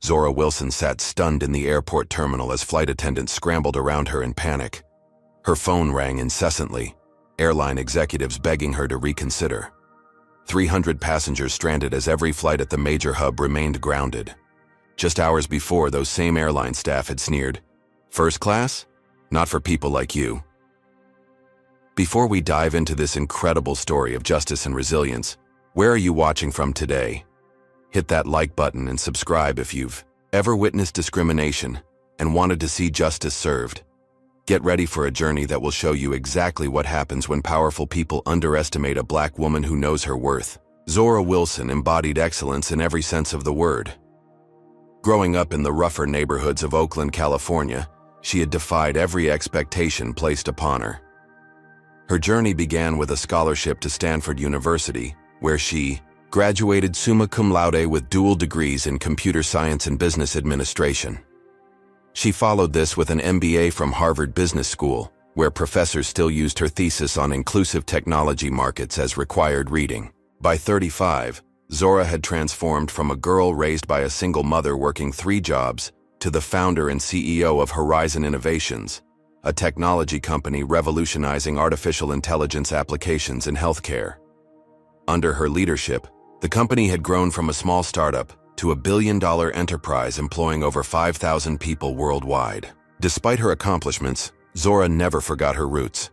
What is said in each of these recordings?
Zora Wilson sat stunned in the airport terminal as flight attendants scrambled around her in panic. Her phone rang incessantly, airline executives begging her to reconsider. 300 passengers stranded as every flight at the major hub remained grounded. Just hours before, those same airline staff had sneered, "First class? Not for people like you." Before we dive into this incredible story of justice and resilience, where are you watching from today? Hit that like button and subscribe if you've ever witnessed discrimination and wanted to see justice served. Get ready for a journey that will show you exactly what happens when powerful people underestimate a black woman who knows her worth. Zora Wilson embodied excellence in every sense of the word. Growing up in the rougher neighborhoods of Oakland, California, she had defied every expectation placed upon her. Her journey began with a scholarship to Stanford University, where she graduated summa cum laude with dual degrees in computer science and business administration. She followed this with an MBA from Harvard Business School, where professors still used her thesis on inclusive technology markets as required reading. By 35, Zora had transformed from a girl raised by a single mother working 3 jobs to the founder and CEO of Horizon Innovations, a technology company revolutionizing artificial intelligence applications in healthcare. Under her leadership, the company had grown from a small startup to a billion-dollar enterprise employing over 5,000 people worldwide. Despite her accomplishments, Zora never forgot her roots.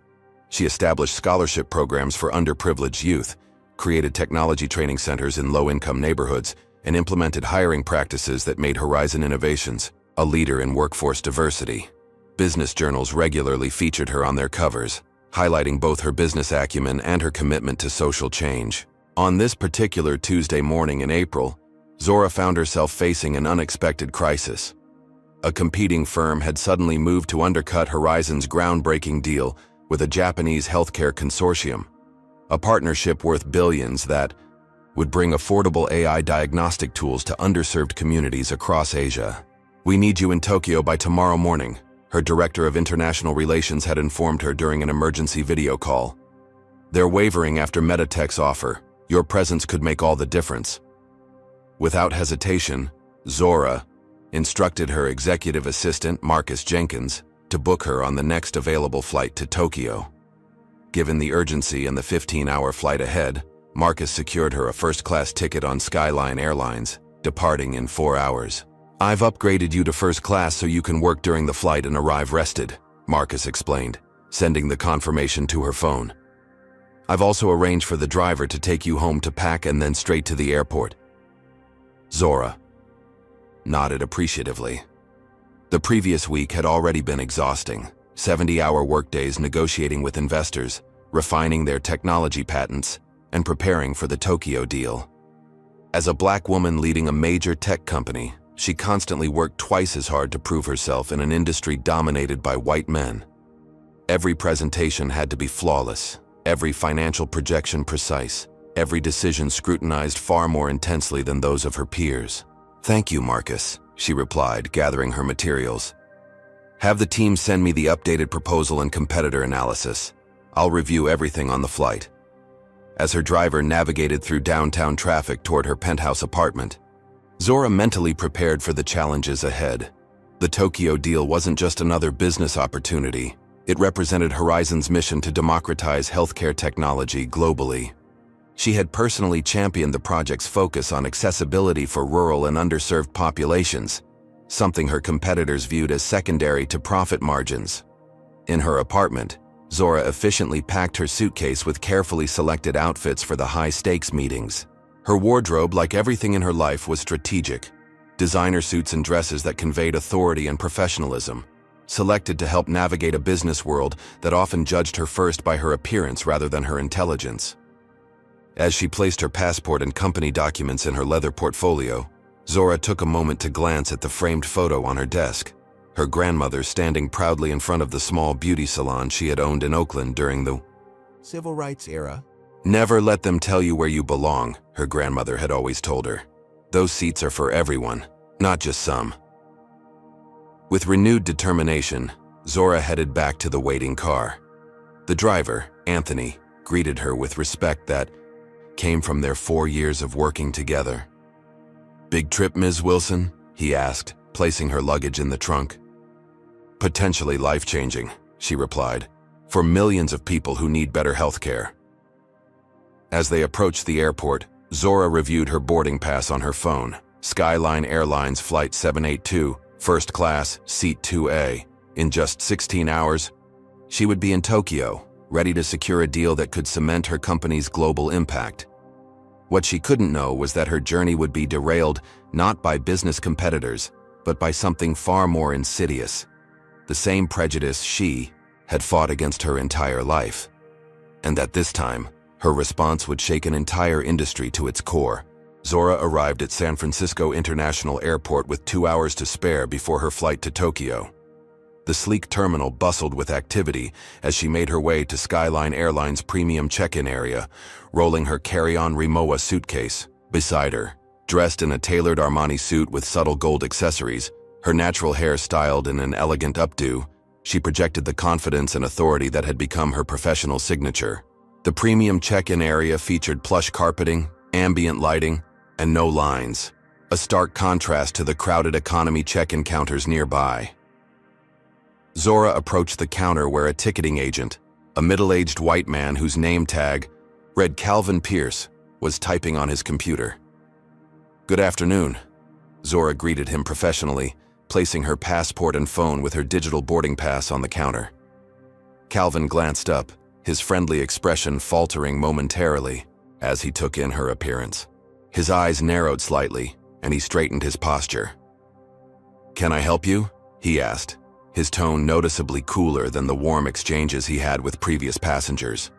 She established scholarship programs for underprivileged youth, created technology training centers in low-income neighborhoods, and implemented hiring practices that made Horizon Innovations a leader in workforce diversity. Business journals regularly featured her on their covers, highlighting both her business acumen and her commitment to social change. On this particular Tuesday morning in April, Zora found herself facing an unexpected crisis. A competing firm had suddenly moved to undercut Horizon's groundbreaking deal with a Japanese healthcare consortium, a partnership worth billions that would bring affordable AI diagnostic tools to underserved communities across Asia. "We need you in Tokyo by tomorrow morning," her director of international relations had informed her during an emergency video call. "They're wavering after Meditech's offer. Your presence could make all the difference." Without hesitation, Zora instructed her executive assistant, Marcus Jenkins, to book her on the next available flight to Tokyo. Given the urgency and the 15-hour flight ahead, Marcus secured her a first-class ticket on Skyline Airlines, departing in 4 hours. "I've upgraded you to first class so you can work during the flight and arrive rested," Marcus explained, sending the confirmation to her phone. "I've also arranged for the driver to take you home to pack and then straight to the airport." Zora nodded appreciatively. The previous week had already been exhausting, 70-hour workdays negotiating with investors, refining their technology patents, and preparing for the Tokyo deal. As a black woman leading a major tech company, she constantly worked twice as hard to prove herself in an industry dominated by white men. Every presentation had to be flawless, every financial projection precise, every decision scrutinized far more intensely than those of her peers. "Thank you, Marcus," she replied, gathering her materials. "Have the team send me the updated proposal and competitor analysis. I'll review everything on the flight." As her driver navigated through downtown traffic toward her penthouse apartment, Zora mentally prepared for the challenges ahead. The Tokyo deal wasn't just another business opportunity. It represented Horizon's mission to democratize healthcare technology globally. She had personally championed the project's focus on accessibility for rural and underserved populations, something her competitors viewed as secondary to profit margins. In her apartment, Zora efficiently packed her suitcase with carefully selected outfits for the high-stakes meetings. Her wardrobe, like everything in her life, was strategic. Designer suits and dresses that conveyed authority and professionalism, selected to help navigate a business world that often judged her first by her appearance rather than her intelligence. As she placed her passport and company documents in her leather portfolio, Zora took a moment to glance at the framed photo on her desk, her grandmother standing proudly in front of the small beauty salon she had owned in Oakland during the civil rights era. "Never let them tell you where you belong," her grandmother had always told her. "Those seats are for everyone, not just some." With renewed determination, Zora headed back to the waiting car. The driver, Anthony, greeted her with respect that came from their 4 years of working together. "Big trip, Ms. Wilson?" he asked, placing her luggage in the trunk. Potentially life-changing, she replied, for millions of people who need better health care. As they approached the airport, Zora reviewed her boarding pass on her phone. Skyline Airlines Flight 782, first class, seat 2A. In just 16 hours, she would be in Tokyo, ready to secure a deal that could cement her company's global impact. What she couldn't know was that her journey would be derailed not by business competitors, but by something far more insidious. The same prejudice she had fought against her entire life. And that this time, her response would shake an entire industry to its core. Zora arrived at San Francisco International Airport with 2 hours to spare before her flight to Tokyo. The sleek terminal bustled with activity as she made her way to Skyline Airlines' premium check-in area, rolling her carry-on Rimowa suitcase. Beside her, dressed in a tailored Armani suit with subtle gold accessories, her natural hair styled in an elegant updo, she projected the confidence and authority that had become her professional signature. The premium check-in area featured plush carpeting, ambient lighting, and no lines, a stark contrast to the crowded economy check-in counters nearby. Zora approached the counter where a ticketing agent, a middle-aged white man whose name tag read Calvin Pierce, was typing on his computer. "Good afternoon," Zora greeted him professionally, placing her passport and phone with her digital boarding pass on the counter. Calvin glanced up, his friendly expression faltering momentarily as he took in her appearance. His eyes narrowed slightly, and he straightened his posture. "Can I help you?" he asked, his tone noticeably cooler than the warm exchanges he had with previous passengers.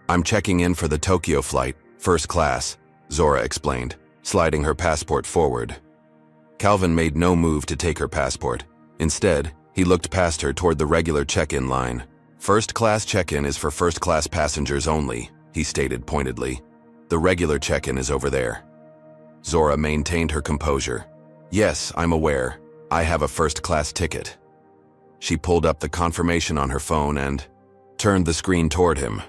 "I'm checking in for the Tokyo flight, first class," Zora explained, sliding her passport forward. Calvin made no move to take her passport. Instead, he looked past her toward the regular check-in line. "First-class check-in is for first-class passengers only," he stated pointedly. "The regular check-in is over there." Zora maintained her composure. "Yes, I'm aware. I have a first-class ticket." She pulled up the confirmation on her phone and turned the screen toward him.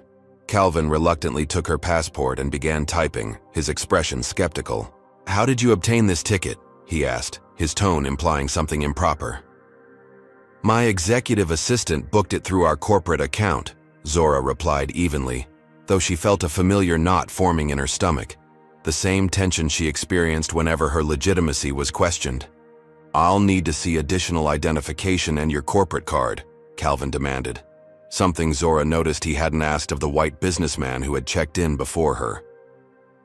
Calvin reluctantly took her passport and began typing, his expression skeptical. "How did you obtain this ticket?" he asked, his tone implying something improper. "My executive assistant booked it through our corporate account," Zora replied evenly, though she felt a familiar knot forming in her stomach, the same tension she experienced whenever her legitimacy was questioned. "I'll need to see additional identification and your corporate card," Calvin demanded, something Zora noticed he hadn't asked of the white businessman who had checked in before her.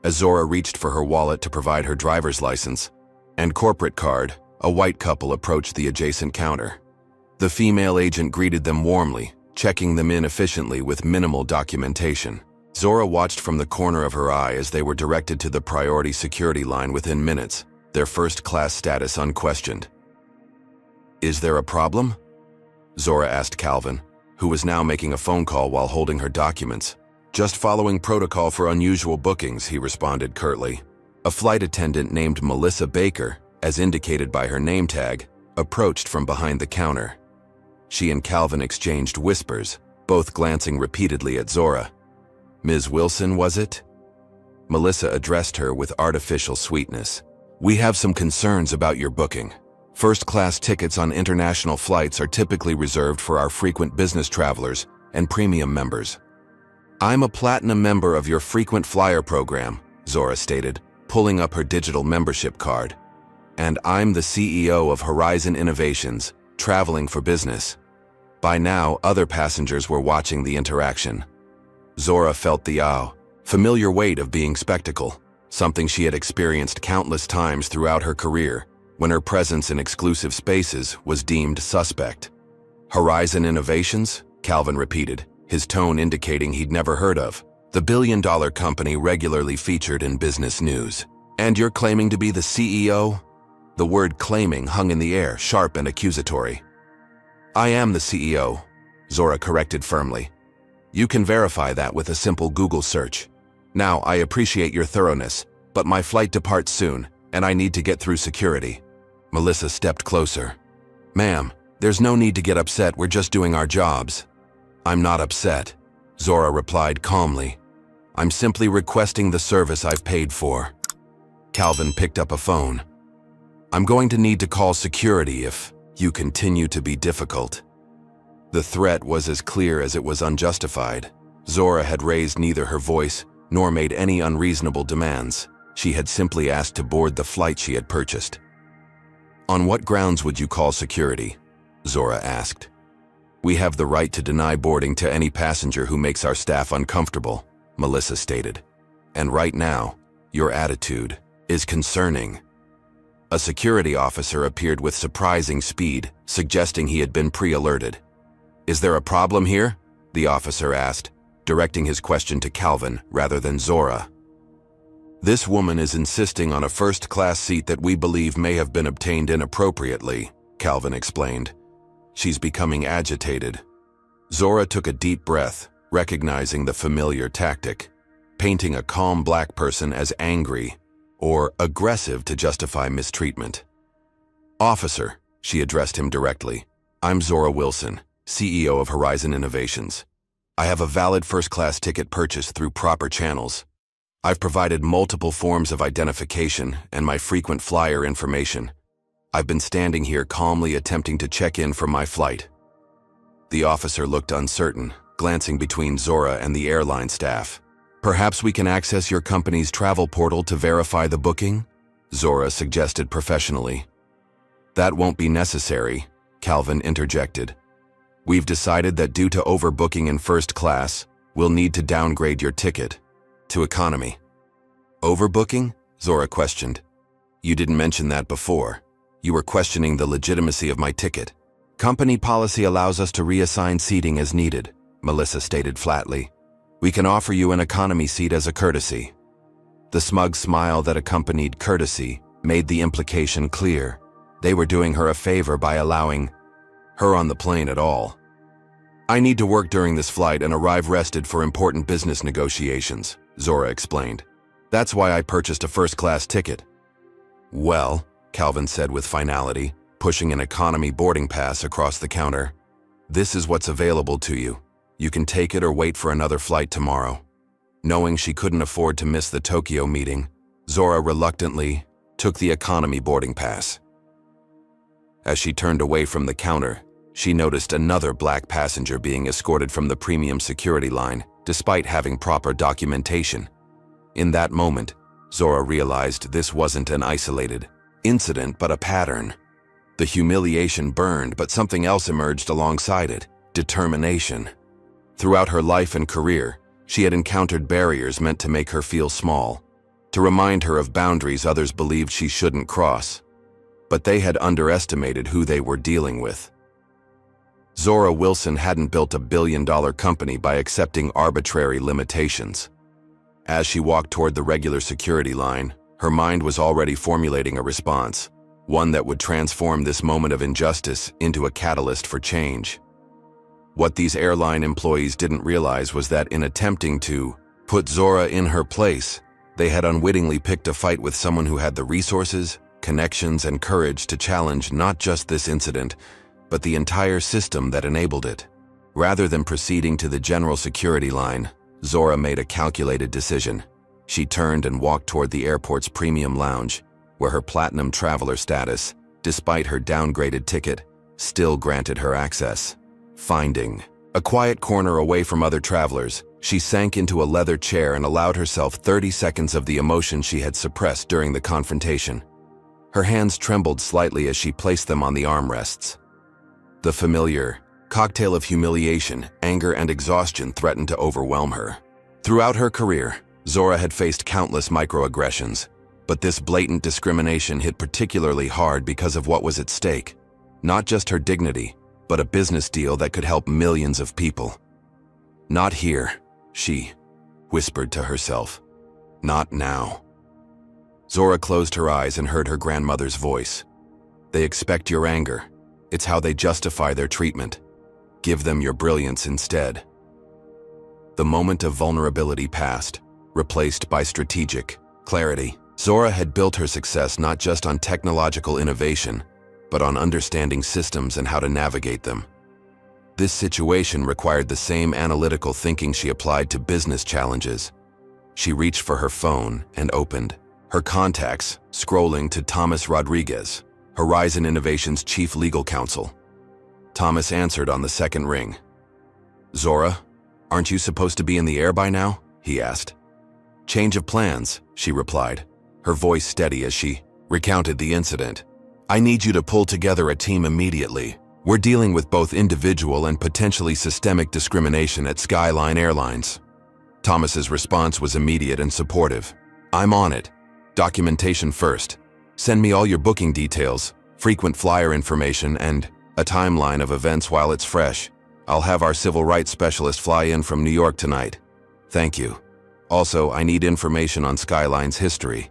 As Zora reached for her wallet to provide her driver's license and corporate card, a white couple approached the adjacent counter. The female agent greeted them warmly, checking them in efficiently with minimal documentation. Zora watched from the corner of her eye as they were directed to the priority security line within minutes, their first-class status unquestioned. "Is there a problem?" Zora asked Calvin, who was now making a phone call while holding her documents. "Just following protocol for unusual bookings," he responded curtly. A flight attendant named Melissa Baker, as indicated by her name tag, approached from behind the counter. She and Calvin exchanged whispers, both glancing repeatedly at Zora. "Ms. Wilson, was it?" Melissa addressed her with artificial sweetness. "We have some concerns about your booking. First-class tickets on international flights are typically reserved for our frequent business travelers and premium members." "I'm a platinum member of your frequent flyer program," Zora stated, pulling up her digital membership card. "And I'm the CEO of Horizon Innovations, traveling for business." By now, other passengers were watching the interaction. Zora felt the familiar weight of being spectacle, something she had experienced countless times throughout her career, when her presence in exclusive spaces was deemed suspect. "Horizon Innovations?" Calvin repeated, his tone indicating he'd never heard of. "The billion-dollar company regularly featured in business news. And you're claiming to be the CEO?" The word claiming hung in the air, sharp and accusatory. "I am the CEO," Zora corrected firmly. "You can verify that with a simple Google search. Now, I appreciate your thoroughness, but my flight departs soon, and I need to get through security." Melissa stepped closer. "Ma'am, there's no need to get upset, we're just doing our jobs." "I'm not upset," Zora replied calmly. "I'm simply requesting the service I've paid for." Calvin picked up a phone. I'm going to need to call security if you continue to be difficult. The threat was as clear as it was unjustified. Zora had raised neither her voice nor made any unreasonable demands. She had simply asked to board the flight she had purchased. On what grounds would you call security? Zora asked. We have the right to deny boarding to any passenger who makes our staff uncomfortable, Melissa stated. And right now, your attitude is concerning. A security officer appeared with surprising speed, suggesting he had been pre-alerted. Is there a problem here? The officer asked, directing his question to Calvin rather than Zora. This woman is insisting on a first-class seat that we believe may have been obtained inappropriately, Calvin explained. She's becoming agitated. Zora took a deep breath, recognizing the familiar tactic, painting a calm black person as angry or aggressive to justify mistreatment. Officer, she addressed him directly. I'm Zora Wilson, CEO of Horizon Innovations. I have a valid first-class ticket purchased through proper channels. I've provided multiple forms of identification and my frequent flyer information. I've been standing here calmly attempting to check in for my flight. The officer looked uncertain, glancing between Zora and the airline staff. Perhaps we can access your company's travel portal to verify the booking? Zora suggested professionally. That won't be necessary, Calvin interjected. We've decided that due to overbooking in first class, we'll need to downgrade your ticket to economy. Overbooking? Zora questioned. You didn't mention that before. You were questioning the legitimacy of my ticket. Company policy allows us to reassign seating as needed, Melissa stated flatly. We can offer you an economy seat as a courtesy. The smug smile that accompanied courtesy made the implication clear. They were doing her a favor by allowing her on the plane at all. I need to work during this flight and arrive rested for important business negotiations, Zora explained. That's why I purchased a first-class ticket. Well, Calvin said with finality, pushing an economy boarding pass across the counter. This is what's available to you. You can take it or wait for another flight tomorrow. Knowing she couldn't afford to miss the Tokyo meeting, Zora reluctantly took the economy boarding pass. As she turned away from the counter, she noticed another black passenger being escorted from the premium security line, despite having proper documentation. In that moment, Zora realized this wasn't an isolated incident but a pattern. The humiliation burned, but something else emerged alongside it: determination. Throughout her life and career, she had encountered barriers meant to make her feel small, to remind her of boundaries others believed she shouldn't cross. But they had underestimated who they were dealing with. Zora Wilson hadn't built a billion-dollar company by accepting arbitrary limitations. As she walked toward the regular security line, her mind was already formulating a response, one that would transform this moment of injustice into a catalyst for change. What these airline employees didn't realize was that in attempting to put Zora in her place, they had unwittingly picked a fight with someone who had the resources, connections, and courage to challenge not just this incident, but the entire system that enabled it. Rather than proceeding to the general security line, Zora made a calculated decision. She turned and walked toward the airport's premium lounge, where her platinum traveler status, despite her downgraded ticket, still granted her access. Finding a quiet corner away from other travelers, she sank into a leather chair and allowed herself 30 seconds of the emotion she had suppressed during the confrontation. Her hands trembled slightly as she placed them on the armrests. The familiar cocktail of humiliation, anger, and exhaustion threatened to overwhelm her. Throughout her career, Zora had faced countless microaggressions, but this blatant discrimination hit particularly hard because of what was at stake. Not just her dignity, but a business deal that could help millions of people. Not here, she whispered to herself. Not now. Zora closed her eyes and heard her grandmother's voice. They expect your anger. It's how they justify their treatment. Give them your brilliance instead. The moment of vulnerability passed, replaced by strategic clarity. Zora had built her success not just on technological innovation, but on understanding systems and how to navigate them. This situation required the same analytical thinking she applied to business challenges. She reached for her phone and opened Her contacts, scrolling to Thomas Rodriguez, Horizon Innovation's chief legal counsel. Thomas answered on the second ring. "Zora, aren't you supposed to be in the air by now?" he asked. "Change of plans," she replied, her voice steady as she recounted the incident. "I need you to pull together a team immediately. We're dealing with both individual and potentially systemic discrimination at Skyline Airlines." Thomas's response was immediate and supportive. "I'm on it. Documentation first. Send me all your booking details, frequent flyer information, and a timeline of events while it's fresh. I'll have our civil rights specialist fly in from New York tonight. Thank you. Also, I need information on Skyline's history.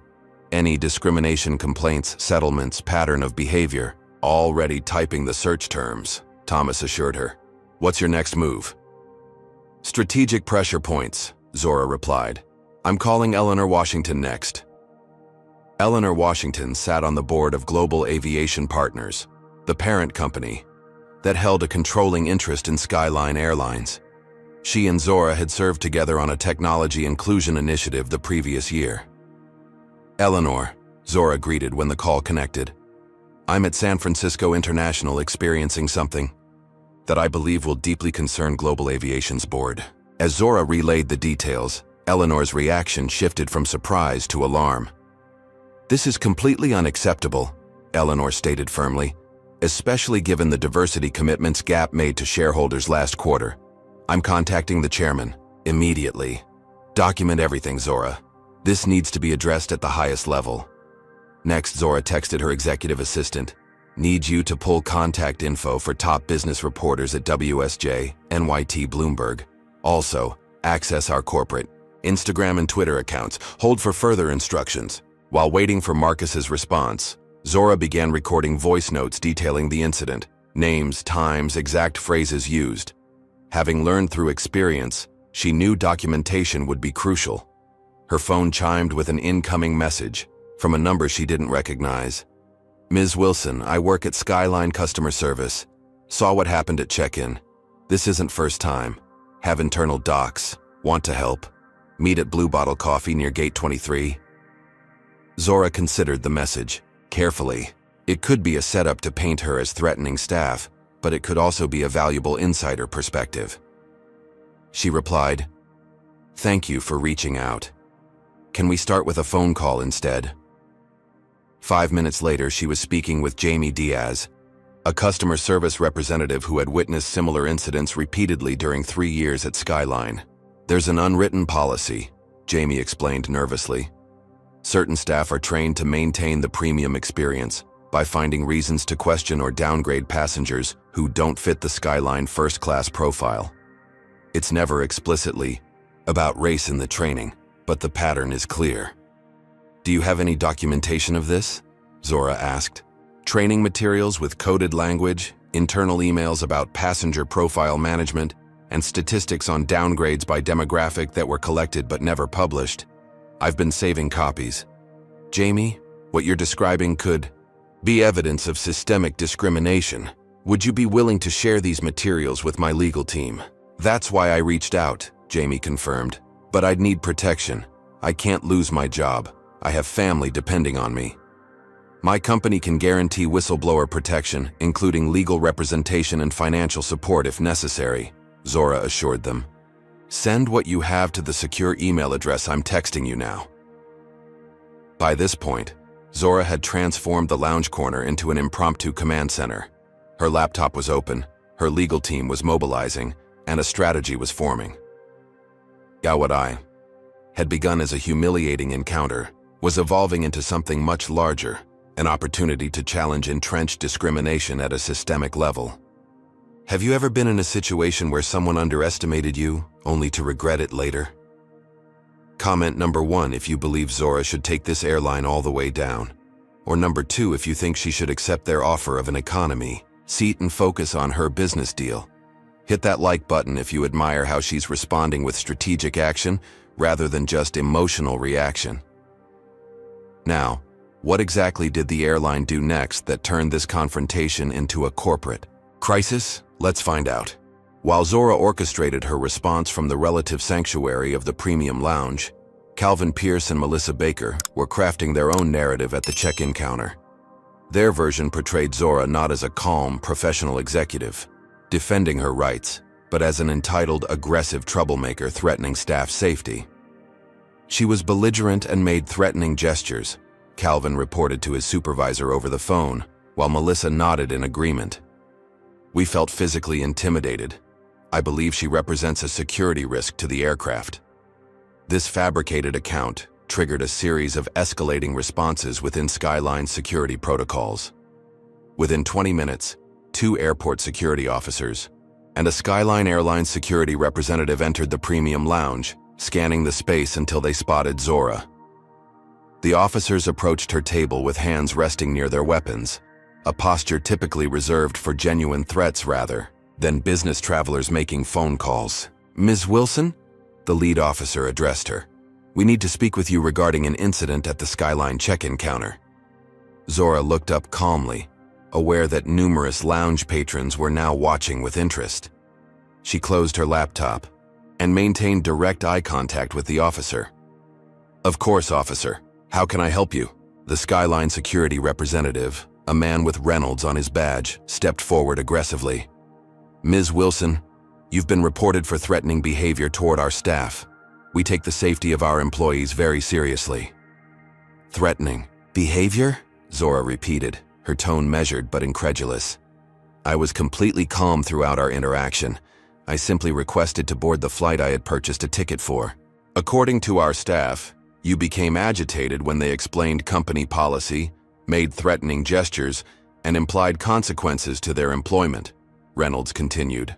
Any discrimination complaints, settlements, pattern of behavior. Already typing the search terms," Thomas assured her. "What's your next move?" "Strategic pressure points," Zora replied. "I'm calling Eleanor Washington next." Eleanor Washington sat on the board of Global Aviation Partners, the parent company that held a controlling interest in Skyline Airlines. She and Zora had served together on a technology inclusion initiative the previous year. "Eleanor," Zora greeted when the call connected. "I'm at San Francisco International experiencing something that I believe will deeply concern Global Aviation's board." As Zora relayed the details, Eleanor's reaction shifted from surprise to alarm. "This is completely unacceptable," Eleanor stated firmly, "especially given the diversity commitments GAP made to shareholders last quarter. I'm contacting the chairman immediately. Document everything, Zora. This needs to be addressed at the highest level." Next, Zora texted her executive assistant, "Need you to pull contact info for top business reporters at WSJ, NYT, Bloomberg. Also, access our corporate Instagram and Twitter accounts. Hold for further instructions." While waiting for Marcus's response, Zora began recording voice notes detailing the incident, names, times, exact phrases used. Having learned through experience, she knew documentation would be crucial. Her phone chimed with an incoming message from a number she didn't recognize. "Ms. Wilson, I work at Skyline Customer Service. Saw what happened at check-in. This isn't first time. Have internal docs. Want to help? Meet at Blue Bottle Coffee near Gate 23. Zora considered the message carefully. It could be a setup to paint her as threatening staff, but it could also be a valuable insider perspective. She replied, "Thank you for reaching out. Can we start with a phone call instead?" 5 minutes later, she was speaking with Jamie Diaz, a customer service representative who had witnessed similar incidents repeatedly during 3 years at Skyline. "There's an unwritten policy," Jamie explained nervously. "Certain staff are trained to maintain the premium experience by finding reasons to question or downgrade passengers who don't fit the Skyline first-class profile. It's never explicitly about race in the training, but the pattern is clear." "Do you have any documentation of this?" Zora asked. "Training materials with coded language, internal emails about passenger profile management, and statistics on downgrades by demographic that were collected but never published. I've been saving copies." "Jamie, what you're describing could be evidence of systemic discrimination. Would you be willing to share these materials with my legal team?" "That's why I reached out," Jamie confirmed. "But I'd need protection. I can't lose my job. I have family depending on me." "My company can guarantee whistleblower protection, including legal representation and financial support if necessary," Zora assured them. "Send what you have to the secure email address I'm texting you now." By this point, Zora had transformed the lounge corner into an impromptu command center. Her laptop was open, her legal team was mobilizing, and a strategy was forming. What I had begun as a humiliating encounter was evolving into something much larger, an opportunity to challenge entrenched discrimination at a systemic level. Have you ever been in a situation where someone underestimated you, only to regret it later? Comment number 1 if you believe Zora should take this airline all the way down. Or number 2 if you think she should accept their offer of an economy seat and focus on her business deal. Hit that like button if you admire how she's responding with strategic action rather than just emotional reaction. Now, what exactly did the airline do next that turned this confrontation into a corporate crisis? Let's find out. While Zora orchestrated her response from the relative sanctuary of the premium lounge, Calvin Pierce and Melissa Baker were crafting their own narrative at the check-in counter. Their version portrayed Zora not as a calm, professional executive, defending her rights, but as an entitled, aggressive troublemaker threatening staff safety. She was belligerent and made threatening gestures, Calvin reported to his supervisor over the phone, while Melissa nodded in agreement. We felt physically intimidated. I believe she represents a security risk to the aircraft. This fabricated account triggered a series of escalating responses within Skyline's security protocols. Within 20 minutes, 2 airport security officers and a Skyline Airlines security representative entered the premium lounge, scanning the space until they spotted Zora. The officers approached her table with hands resting near their weapons, a posture typically reserved for genuine threats rather than business travelers making phone calls. "Ms. Wilson?" The lead officer addressed her. "We need to speak with you regarding an incident at the Skyline check-in counter." Zora looked up calmly, aware that numerous lounge patrons were now watching with interest. She closed her laptop and maintained direct eye contact with the officer. "Of course, officer. How can I help you?" The Skyline security representative, a man with Reynolds on his badge, stepped forward aggressively. "Ms. Wilson, you've been reported for threatening behavior toward our staff. We take the safety of our employees very seriously." "Threatening behavior?" Zora repeated, her tone measured but incredulous. "I was completely calm throughout our interaction. I simply requested to board the flight I had purchased a ticket for. According to our staff, you became agitated when they explained company policy, made threatening gestures, and implied consequences to their employment," Reynolds continued.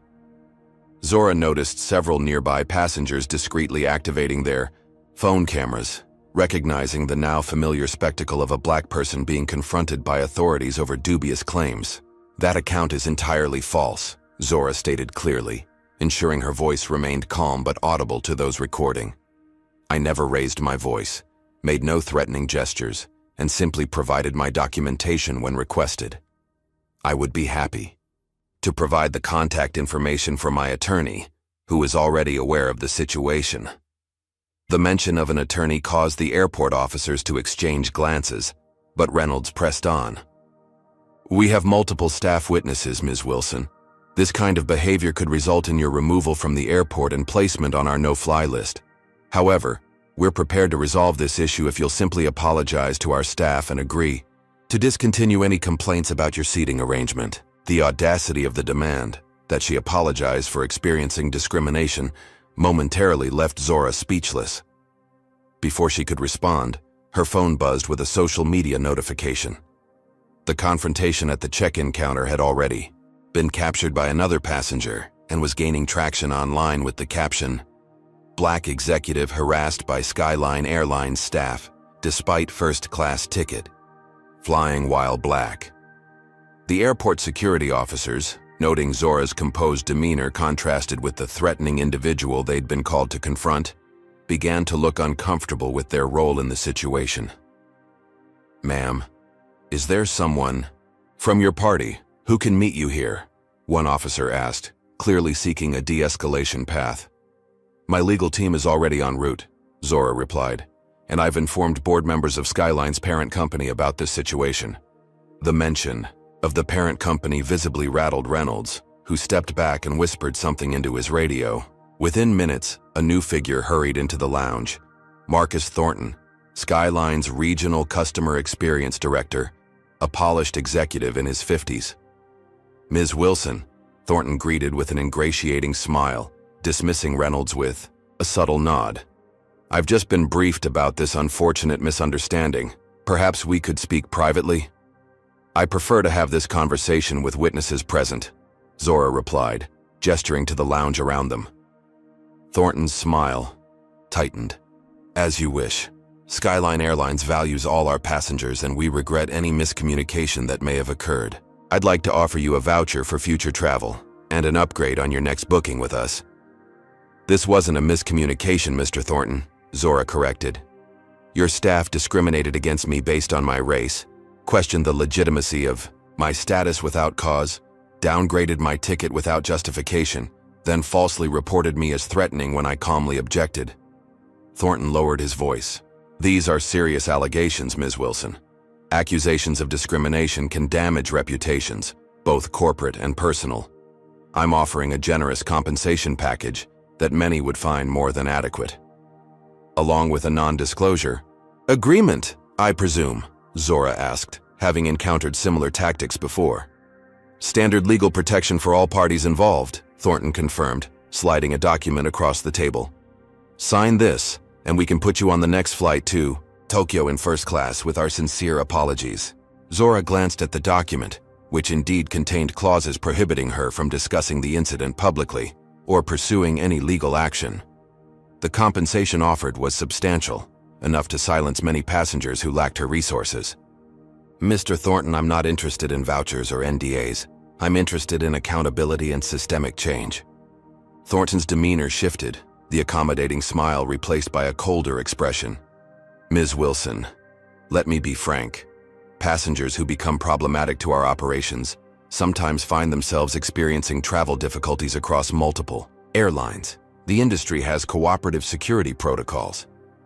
Zora noticed several nearby passengers discreetly activating their phone cameras, recognizing the now familiar spectacle of a black person being confronted by authorities over dubious claims. "That account is entirely false," Zora stated clearly, ensuring her voice remained calm but audible to those recording. "I never raised my voice, made no threatening gestures, and simply provided my documentation when requested. I would be happy to provide the contact information for my attorney, who is already aware of the situation." The mention of an attorney caused the airport officers to exchange glances, but Reynolds pressed on. "We have multiple staff witnesses, Ms. Wilson. This kind of behavior could result in your removal from the airport and placement on our no-fly list. However, we're prepared to resolve this issue if you'll simply apologize to our staff and agree to discontinue any complaints about your seating arrangement." The audacity of the demand, that she apologize for experiencing discrimination, momentarily left Zora speechless. Before she could respond, her phone buzzed with a social media notification. The confrontation at the check-in counter had already been captured by another passenger and was gaining traction online with the caption, "Black executive harassed by Skyline Airlines staff, despite first-class ticket, flying while black." The airport security officers, noting Zora's composed demeanor contrasted with the threatening individual they'd been called to confront, began to look uncomfortable with their role in the situation. "Ma'am, is there someone from your party who can meet you here?" one officer asked, clearly seeking a de-escalation path. "My legal team is already en route," Zora replied, "and I've informed board members of Skyline's parent company about this situation." The mention of the parent company visibly rattled Reynolds, who stepped back and whispered something into his radio. Within minutes, a new figure hurried into the lounge. Marcus Thornton, Skyline's Regional Customer Experience Director, a polished executive in his 50s. "Ms. Wilson," Thornton greeted with an ingratiating smile, dismissing Reynolds with a subtle nod. "I've just been briefed about this unfortunate misunderstanding. Perhaps we could speak privately?" "I prefer to have this conversation with witnesses present," Zora replied, gesturing to the lounge around them. Thornton's smile tightened. "As you wish. Skyline Airlines values all our passengers and we regret any miscommunication that may have occurred. I'd like to offer you a voucher for future travel and an upgrade on your next booking with us." "This wasn't a miscommunication, Mr. Thornton," Zora corrected. "Your staff discriminated against me based on my race, questioned the legitimacy of my status without cause, downgraded my ticket without justification, then falsely reported me as threatening when I calmly objected." Thornton lowered his voice. These are serious allegations, Ms. Wilson. Accusations of discrimination can damage reputations, both corporate and personal. I'm offering a generous compensation package that many would find more than adequate. Along with a non-disclosure agreement, I presume, Zora asked, having encountered similar tactics before. Standard legal protection for all parties involved, Thornton confirmed, sliding a document across the table. Sign this, and we can put you on the next flight to Tokyo in first class with our sincere apologies. Zora glanced at the document, which indeed contained clauses prohibiting her from discussing the incident publicly or pursuing any legal action. The compensation offered was substantial, enough to silence many passengers who lacked her resources. Mr. Thornton, I'm not interested in vouchers or NDAs. I'm interested in accountability and systemic change. Thornton's demeanor shifted, the accommodating smile replaced by a colder expression. Ms. Wilson, let me be frank. Passengers who become problematic to our operations sometimes find themselves experiencing travel difficulties across multiple airlines. The industry has cooperative security protocols.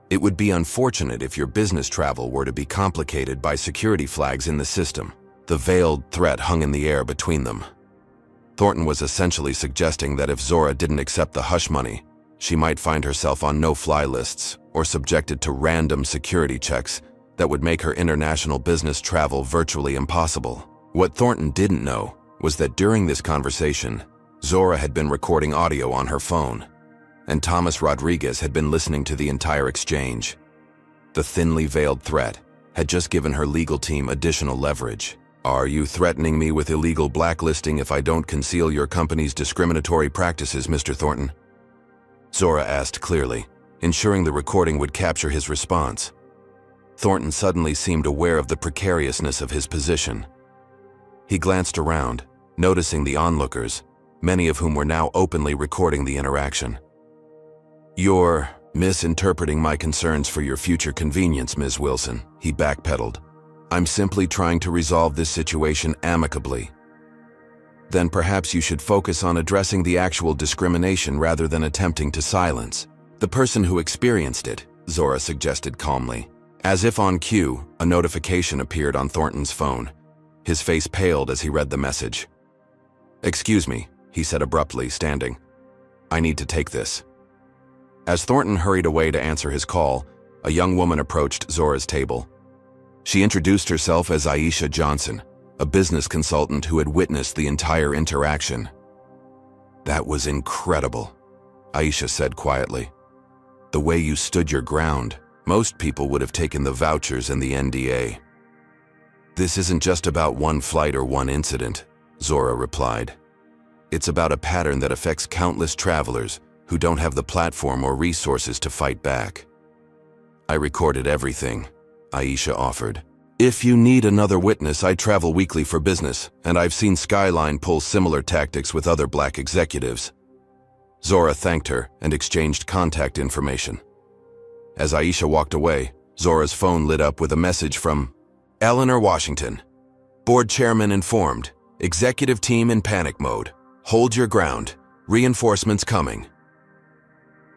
It would be unfortunate if your business travel were to be complicated by security flags in the system. The veiled threat hung in the air between them. Thornton was essentially suggesting that if Zora didn't accept the hush money, she might find herself on no-fly lists or subjected to random security checks that would make her international business travel virtually impossible. What Thornton didn't know was that during this conversation, Zora had been recording audio on her phone, and Thomas Rodriguez had been listening to the entire exchange. The thinly veiled threat had just given her legal team additional leverage. Are you threatening me with illegal blacklisting if I don't conceal your company's discriminatory practices, Mr. Thornton? Zora asked clearly, ensuring the recording would capture his response. Thornton suddenly seemed aware of the precariousness of his position. He glanced around, noticing the onlookers, many of whom were now openly recording the interaction. You're misinterpreting my concerns for your future convenience, Ms. Wilson, he backpedaled. I'm simply trying to resolve this situation amicably. Then perhaps you should focus on addressing the actual discrimination rather than attempting to silence the person who experienced it, Zora suggested calmly. As if on cue, a notification appeared on Thornton's phone. His face paled as he read the message. Excuse me, he said abruptly, standing. I need to take this. As Thornton hurried away to answer his call, a young woman approached Zora's table. She introduced herself as Aisha Johnson, a business consultant who had witnessed the entire interaction. That was incredible, Aisha said quietly. The way you stood your ground, most people would have taken the vouchers and the NDA. This isn't just about one flight or one incident, Zora replied. It's about a pattern that affects countless travelers who don't have the platform or resources to fight back. I recorded everything, Aisha offered. If you need another witness, I travel weekly for business, and I've seen Skyline pull similar tactics with other black executives. Zora thanked her and exchanged contact information. As Aisha walked away, Zora's phone lit up with a message from Eleanor Washington. Board chairman informed. Executive team in panic mode. Hold your ground. Reinforcements coming.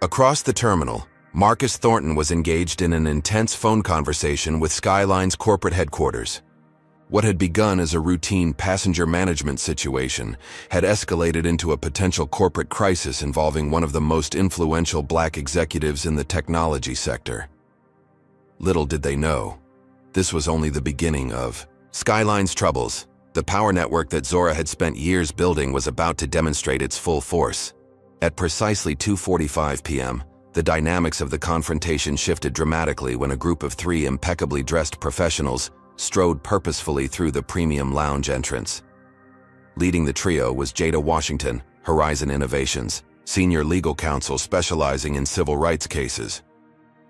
Across the terminal, Marcus Thornton was engaged in an intense phone conversation with Skyline's corporate headquarters. What had begun as a routine passenger management situation had escalated into a potential corporate crisis involving one of the most influential black executives in the technology sector. Little did they know, this was only the beginning of Skyline's troubles. The power network that Zora had spent years building was about to demonstrate its full force. At precisely 2:45 p.m., the dynamics of the confrontation shifted dramatically when a group of 3 impeccably dressed professionals strode purposefully through the premium lounge entrance. Leading the trio was Jada Washington, Horizon Innovations, senior legal counsel specializing in civil rights cases.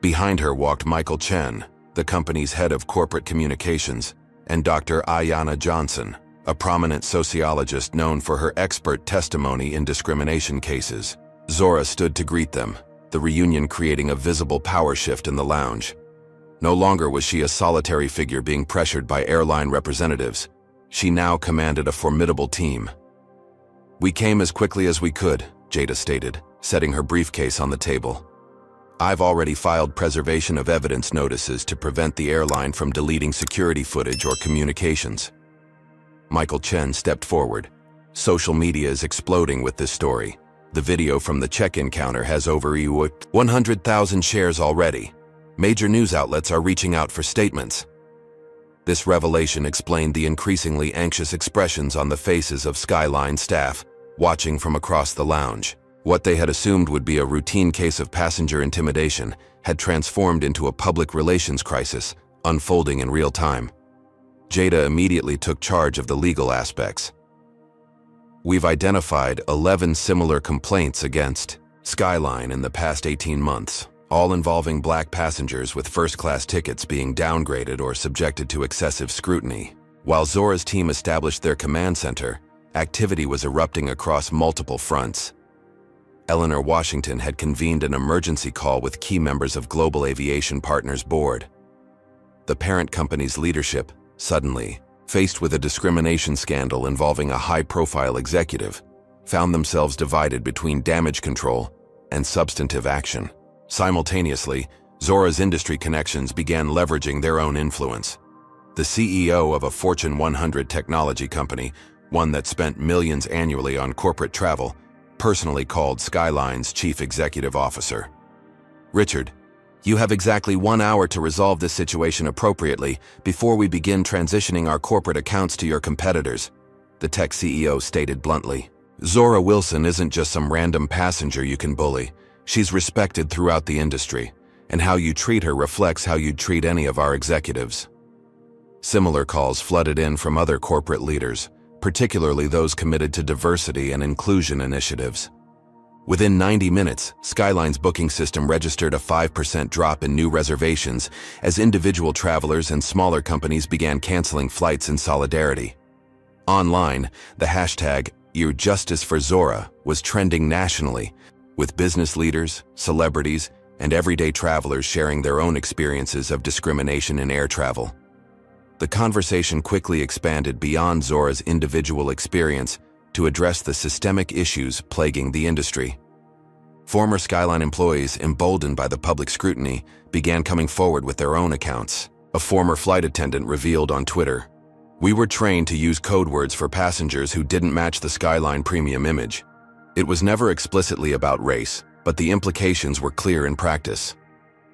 Behind her walked Michael Chen, the company's head of corporate communications, and Dr. Ayanna Johnson, a prominent sociologist known for her expert testimony in discrimination cases. Zora stood to greet them, the reunion creating a visible power shift in the lounge. No longer was she a solitary figure being pressured by airline representatives. She now commanded a formidable team. We came as quickly as we could, Jada stated, setting her briefcase on the table. I've already filed preservation of evidence notices to prevent the airline from deleting security footage or communications. Michael Chen stepped forward. Social media is exploding with this story. The video from the check-in counter has over 100,000 shares already. Major news outlets are reaching out for statements. This revelation explained the increasingly anxious expressions on the faces of Skyline staff, watching from across the lounge. What they had assumed would be a routine case of passenger intimidation had transformed into a public relations crisis, unfolding in real time. Jada immediately took charge of the legal aspects. We've identified 11 similar complaints against Skyline in the past 18 months, all involving black passengers with first-class tickets being downgraded or subjected to excessive scrutiny. While Zora's team established their command center, activity was erupting across multiple fronts. Eleanor Washington had convened an emergency call with key members of Global Aviation Partners Board. The parent company's leadership, suddenly, faced with a discrimination scandal involving a high-profile executive, found themselves divided between damage control and substantive action. Simultaneously, Zora's industry connections began leveraging their own influence. The CEO of a Fortune 100 technology company, one that spent millions annually on corporate travel, personally called Skyline's chief executive officer. "Richard, you have exactly 1 hour to resolve this situation appropriately before we begin transitioning our corporate accounts to your competitors," the tech CEO stated bluntly. "Zora Wilson isn't just some random passenger you can bully. She's respected throughout the industry, and how you treat her reflects how you'd treat any of our executives." Similar calls flooded in from other corporate leaders, particularly those committed to diversity and inclusion initiatives. Within 90 minutes, Skyline's booking system registered a 5% drop in new reservations as individual travelers and smaller companies began canceling flights in solidarity. Online, the hashtag #YourJusticeForZora was trending nationally, with business leaders, celebrities, and everyday travelers sharing their own experiences of discrimination in air travel. The conversation quickly expanded beyond Zora's individual experience to address the systemic issues plaguing the industry. Former Skyline employees, emboldened by the public scrutiny, began coming forward with their own accounts. A former flight attendant revealed on Twitter, "We were trained to use code words for passengers who didn't match the Skyline premium image. It was never explicitly about race, but the implications were clear in practice."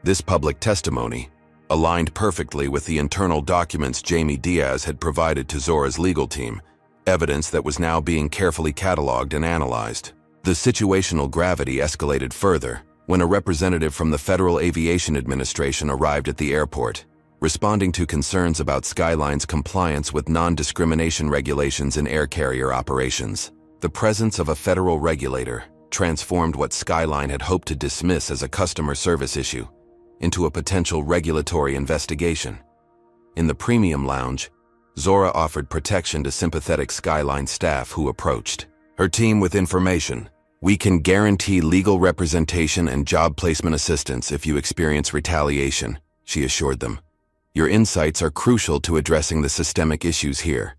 This public testimony aligned perfectly with the internal documents Jamie Diaz had provided to Zora's legal team, evidence that was now being carefully cataloged and analyzed. The situational gravity escalated further when a representative from the Federal Aviation Administration arrived at the airport, responding to concerns about Skyline's compliance with non-discrimination regulations in air carrier operations. The presence of a federal regulator transformed what Skyline had hoped to dismiss as a customer service issue into a potential regulatory investigation. In the premium lounge, Zora offered protection to sympathetic Skyline staff who approached her team with information. "We can guarantee legal representation and job placement assistance if you experience retaliation," she assured them. "Your insights are crucial to addressing the systemic issues here."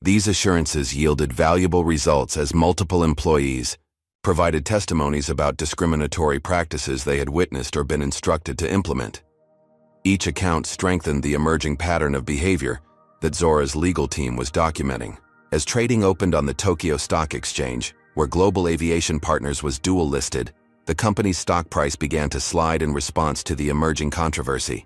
These assurances yielded valuable results as multiple employees provided testimonies about discriminatory practices they had witnessed or been instructed to implement. Each account strengthened the emerging pattern of behavior that Zora's legal team was documenting. As trading opened on the Tokyo Stock Exchange, where Global Aviation Partners was dual-listed, the company's stock price began to slide in response to the emerging controversy.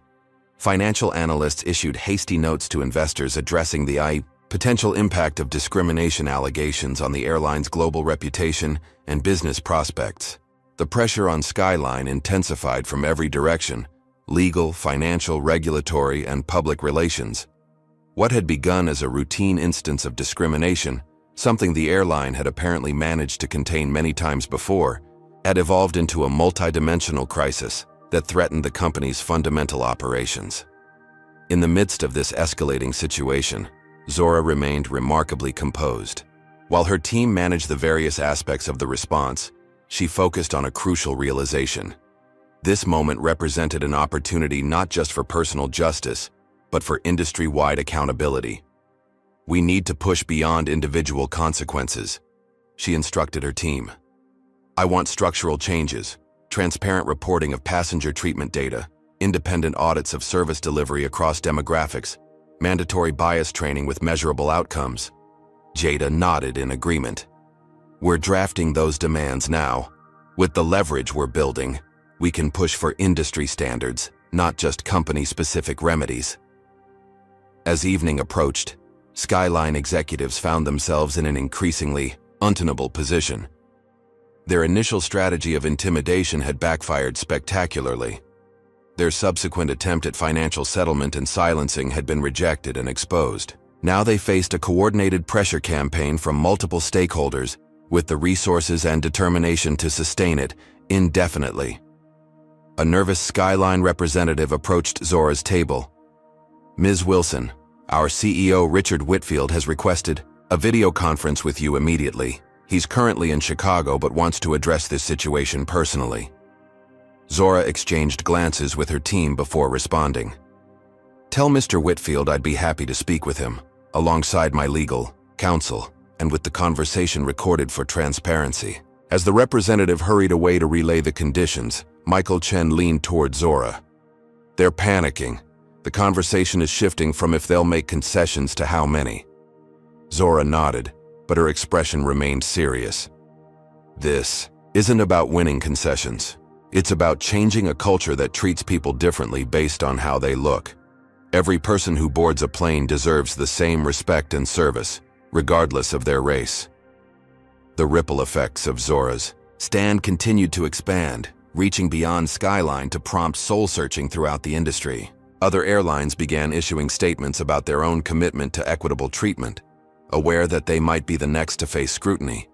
Financial analysts issued hasty notes to investors addressing the potential impact of discrimination allegations on the airline's global reputation and business prospects. The pressure on Skyline intensified from every direction: legal, financial, regulatory, and public relations. What had begun as a routine instance of discrimination, something the airline had apparently managed to contain many times before, had evolved into a multidimensional crisis that threatened the company's fundamental operations. In the midst of this escalating situation, Zora remained remarkably composed. While her team managed the various aspects of the response, she focused on a crucial realization. This moment represented an opportunity not just for personal justice, but for industry-wide accountability. "We need to push beyond individual consequences," she instructed her team. "I want structural changes, transparent reporting of passenger treatment data, independent audits of service delivery across demographics, mandatory bias training with measurable outcomes. Jada nodded in agreement. We're drafting those demands now. With the leverage we're building, we can push for industry standards, not just company-specific remedies. As evening approached, Skyline executives found themselves in an increasingly untenable position. Their initial strategy of intimidation had backfired spectacularly. Their subsequent attempt at financial settlement and silencing had been rejected and exposed. Now they faced a coordinated pressure campaign from multiple stakeholders with the resources and determination to sustain it indefinitely. A nervous Skyline representative approached Zora's table. Ms. Wilson, our CEO Richard Whitfield has requested a video conference with you immediately. He's currently in Chicago but wants to address this situation personally. Zora exchanged glances with her team before responding. Tell Mr. Whitfield I'd be happy to speak with him, alongside my legal counsel, and with the conversation recorded for transparency. As the representative hurried away to relay the conditions, Michael Chen leaned toward Zora. They're panicking. The conversation is shifting from if they'll make concessions to how many. Zora nodded, but her expression remained serious. This isn't about winning concessions. It's about changing a culture that treats people differently based on how they look. Every person who boards a plane deserves the same respect and service, regardless of their race. The ripple effects of Zora's stand continued to expand, reaching beyond Skyline to prompt soul-searching throughout the industry. Other airlines began issuing statements about their own commitment to equitable treatment, aware that they might be the next to face scrutiny.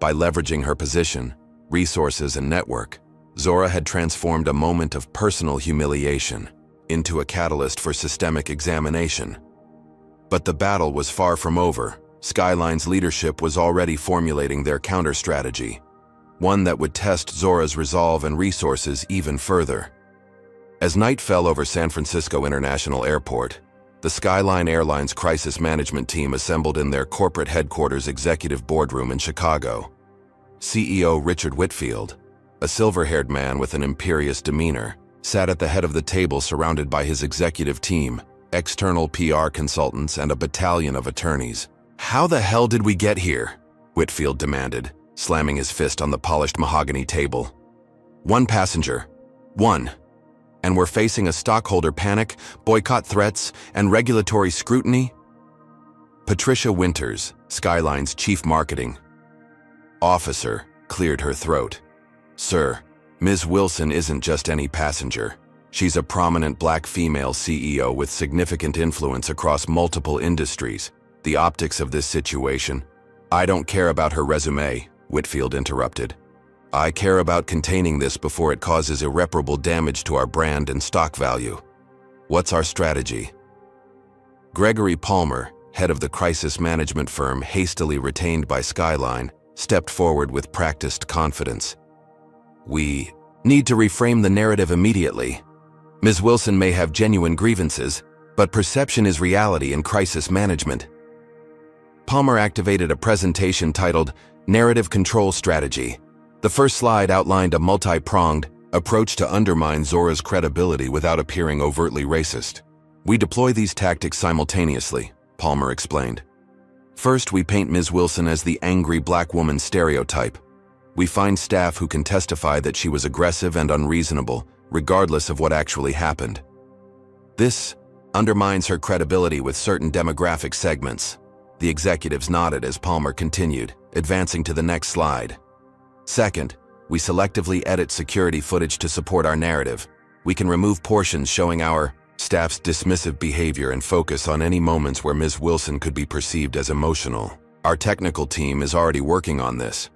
By leveraging her position, resources, and network, Zora had transformed a moment of personal humiliation into a catalyst for systemic examination. But the battle was far from over. Skyline's leadership was already formulating their counter-strategy, one that would test Zora's resolve and resources even further. As night fell over San Francisco International Airport, the Skyline Airlines crisis management team assembled in their corporate headquarters executive boardroom in Chicago. CEO Richard Whitfield, a silver-haired man with an imperious demeanor, sat at the head of the table surrounded by his executive team, external PR consultants, and a battalion of attorneys. How the hell did we get here? Whitfield demanded, slamming his fist on the polished mahogany table. One passenger. One. And we're facing a stockholder panic, boycott threats, and regulatory scrutiny? Patricia Winters, Skyline's chief marketing officer, cleared her throat. Sir, Ms. Wilson isn't just any passenger. She's a prominent black female CEO with significant influence across multiple industries. The optics of this situation. I don't care about her resume, Whitfield interrupted. I care about containing this before it causes irreparable damage to our brand and stock value. What's our strategy? Gregory Palmer, head of the crisis management firm hastily retained by Skyline, stepped forward with practiced confidence. We need to reframe the narrative immediately. Ms. Wilson may have genuine grievances, but perception is reality in crisis management. Palmer activated a presentation titled Narrative Control Strategy. The first slide outlined a multi-pronged approach to undermine Zora's credibility without appearing overtly racist. We deploy these tactics simultaneously, Palmer explained. First, we paint Ms. Wilson as the angry black woman stereotype. We find staff who can testify that she was aggressive and unreasonable, regardless of what actually happened. This undermines her credibility with certain demographic segments. The executives nodded as Palmer continued, advancing to the next slide. Second, we selectively edit security footage to support our narrative. We can remove portions showing our staff's dismissive behavior and focus on any moments where Ms. Wilson could be perceived as emotional. Our technical team is already working on this.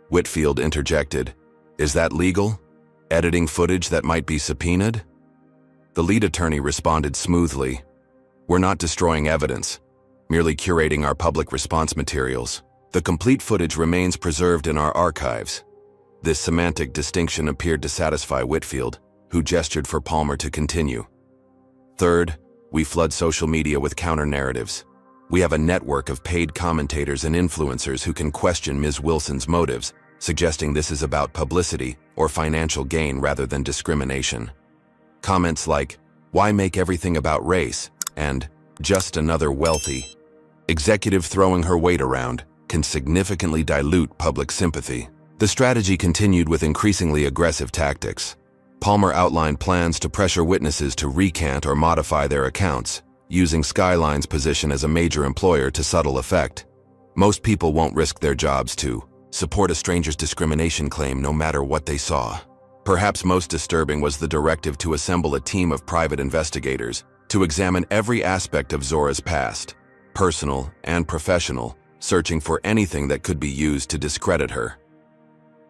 Whitfield interjected, Is that legal? Editing footage that might be subpoenaed? The lead attorney responded smoothly, We're not destroying evidence, merely curating our public response materials. The complete footage remains preserved in our archives. This semantic distinction appeared to satisfy Whitfield, who gestured for Palmer to continue. Third, we flood social media with counter-narratives. We have a network of paid commentators and influencers who can question Ms. Wilson's motives, suggesting this is about publicity or financial gain rather than discrimination. Comments like, "Why make everything about race?" and "Just another wealthy" executive throwing her weight around can significantly dilute public sympathy. The strategy continued with increasingly aggressive tactics. Palmer outlined plans to pressure witnesses to recant or modify their accounts, using Skyline's position as a major employer to subtle effect. Most people won't risk their jobs to support a stranger's discrimination claim no matter what they saw. Perhaps most disturbing was the directive to assemble a team of private investigators to examine every aspect of Zora's past, personal and professional, searching for anything that could be used to discredit her.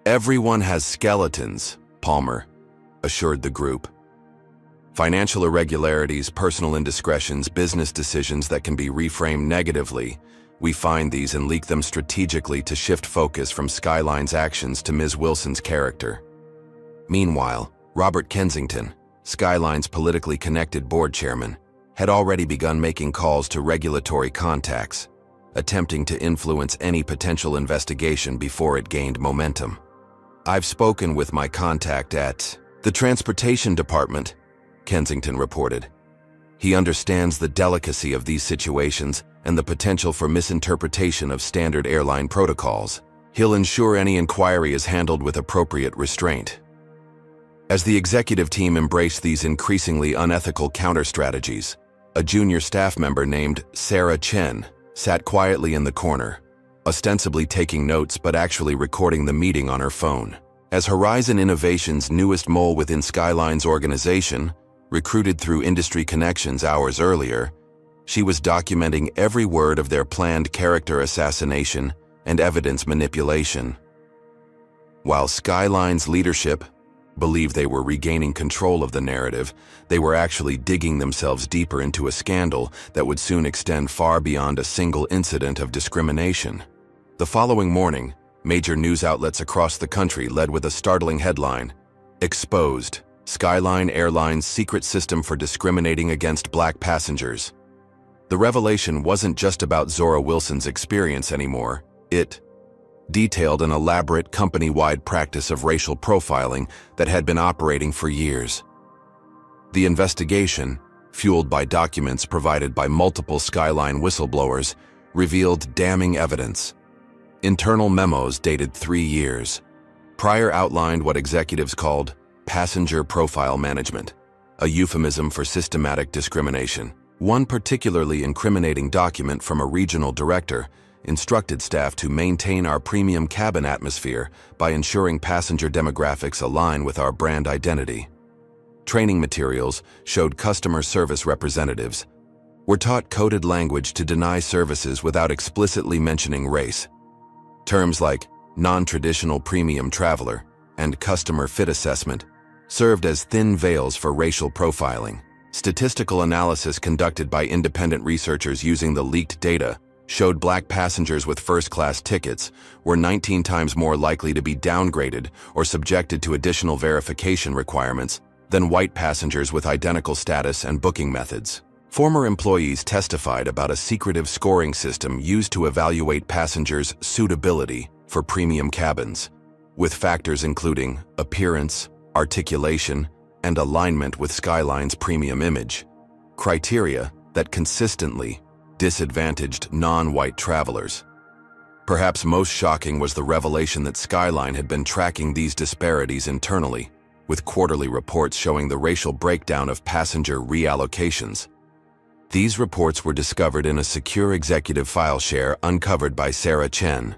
"Everyone has skeletons," Palmer assured the group. Financial irregularities, personal indiscretions, business decisions that can be reframed negatively, we find these and leak them strategically to shift focus from Skyline's actions to Ms. Wilson's character. Meanwhile, Robert Kensington, Skyline's politically connected board chairman, had already begun making calls to regulatory contacts, attempting to influence any potential investigation before it gained momentum. "I've spoken with my contact at the Transportation Department," Kensington reported. He understands the delicacy of these situations and the potential for misinterpretation of standard airline protocols. He'll ensure any inquiry is handled with appropriate restraint. As the executive team embraced these increasingly unethical counter-strategies, a junior staff member named Sarah Chen sat quietly in the corner, ostensibly taking notes but actually recording the meeting on her phone. As Horizon Innovation's newest mole within Skyline's organization, recruited through industry connections hours earlier, she was documenting every word of their planned character assassination and evidence manipulation. While Skyline's leadership believed they were regaining control of the narrative, they were actually digging themselves deeper into a scandal that would soon extend far beyond a single incident of discrimination. The following morning, major news outlets across the country led with a startling headline: "Exposed: Skyline Airlines' secret system for discriminating against black passengers." The revelation wasn't just about Zora Wilson's experience anymore. It detailed an elaborate company-wide practice of racial profiling that had been operating for years. The investigation, fueled by documents provided by multiple Skyline whistleblowers, revealed damning evidence. Internal memos dated 3 years prior outlined what executives called passenger profile management, a euphemism for systematic discrimination. One particularly incriminating document from a regional director instructed staff to maintain our premium cabin atmosphere by ensuring passenger demographics align with our brand identity. Training materials showed customer service representatives were taught coded language to deny services without explicitly mentioning race. Terms like non-traditional premium traveler and customer fit assessment served as thin veils for racial profiling. Statistical analysis conducted by independent researchers using the leaked data showed black passengers with first-class tickets were 19 times more likely to be downgraded or subjected to additional verification requirements than white passengers with identical status and booking methods. Former employees testified about a secretive scoring system used to evaluate passengers' suitability for premium cabins, with factors including appearance, articulation, and alignment with Skyline's premium image, criteria that consistently disadvantaged non-white travelers. Perhaps most shocking was the revelation that Skyline had been tracking these disparities internally, with quarterly reports showing the racial breakdown of passenger reallocations. These reports were discovered in a secure executive file share uncovered by Sarah Chen.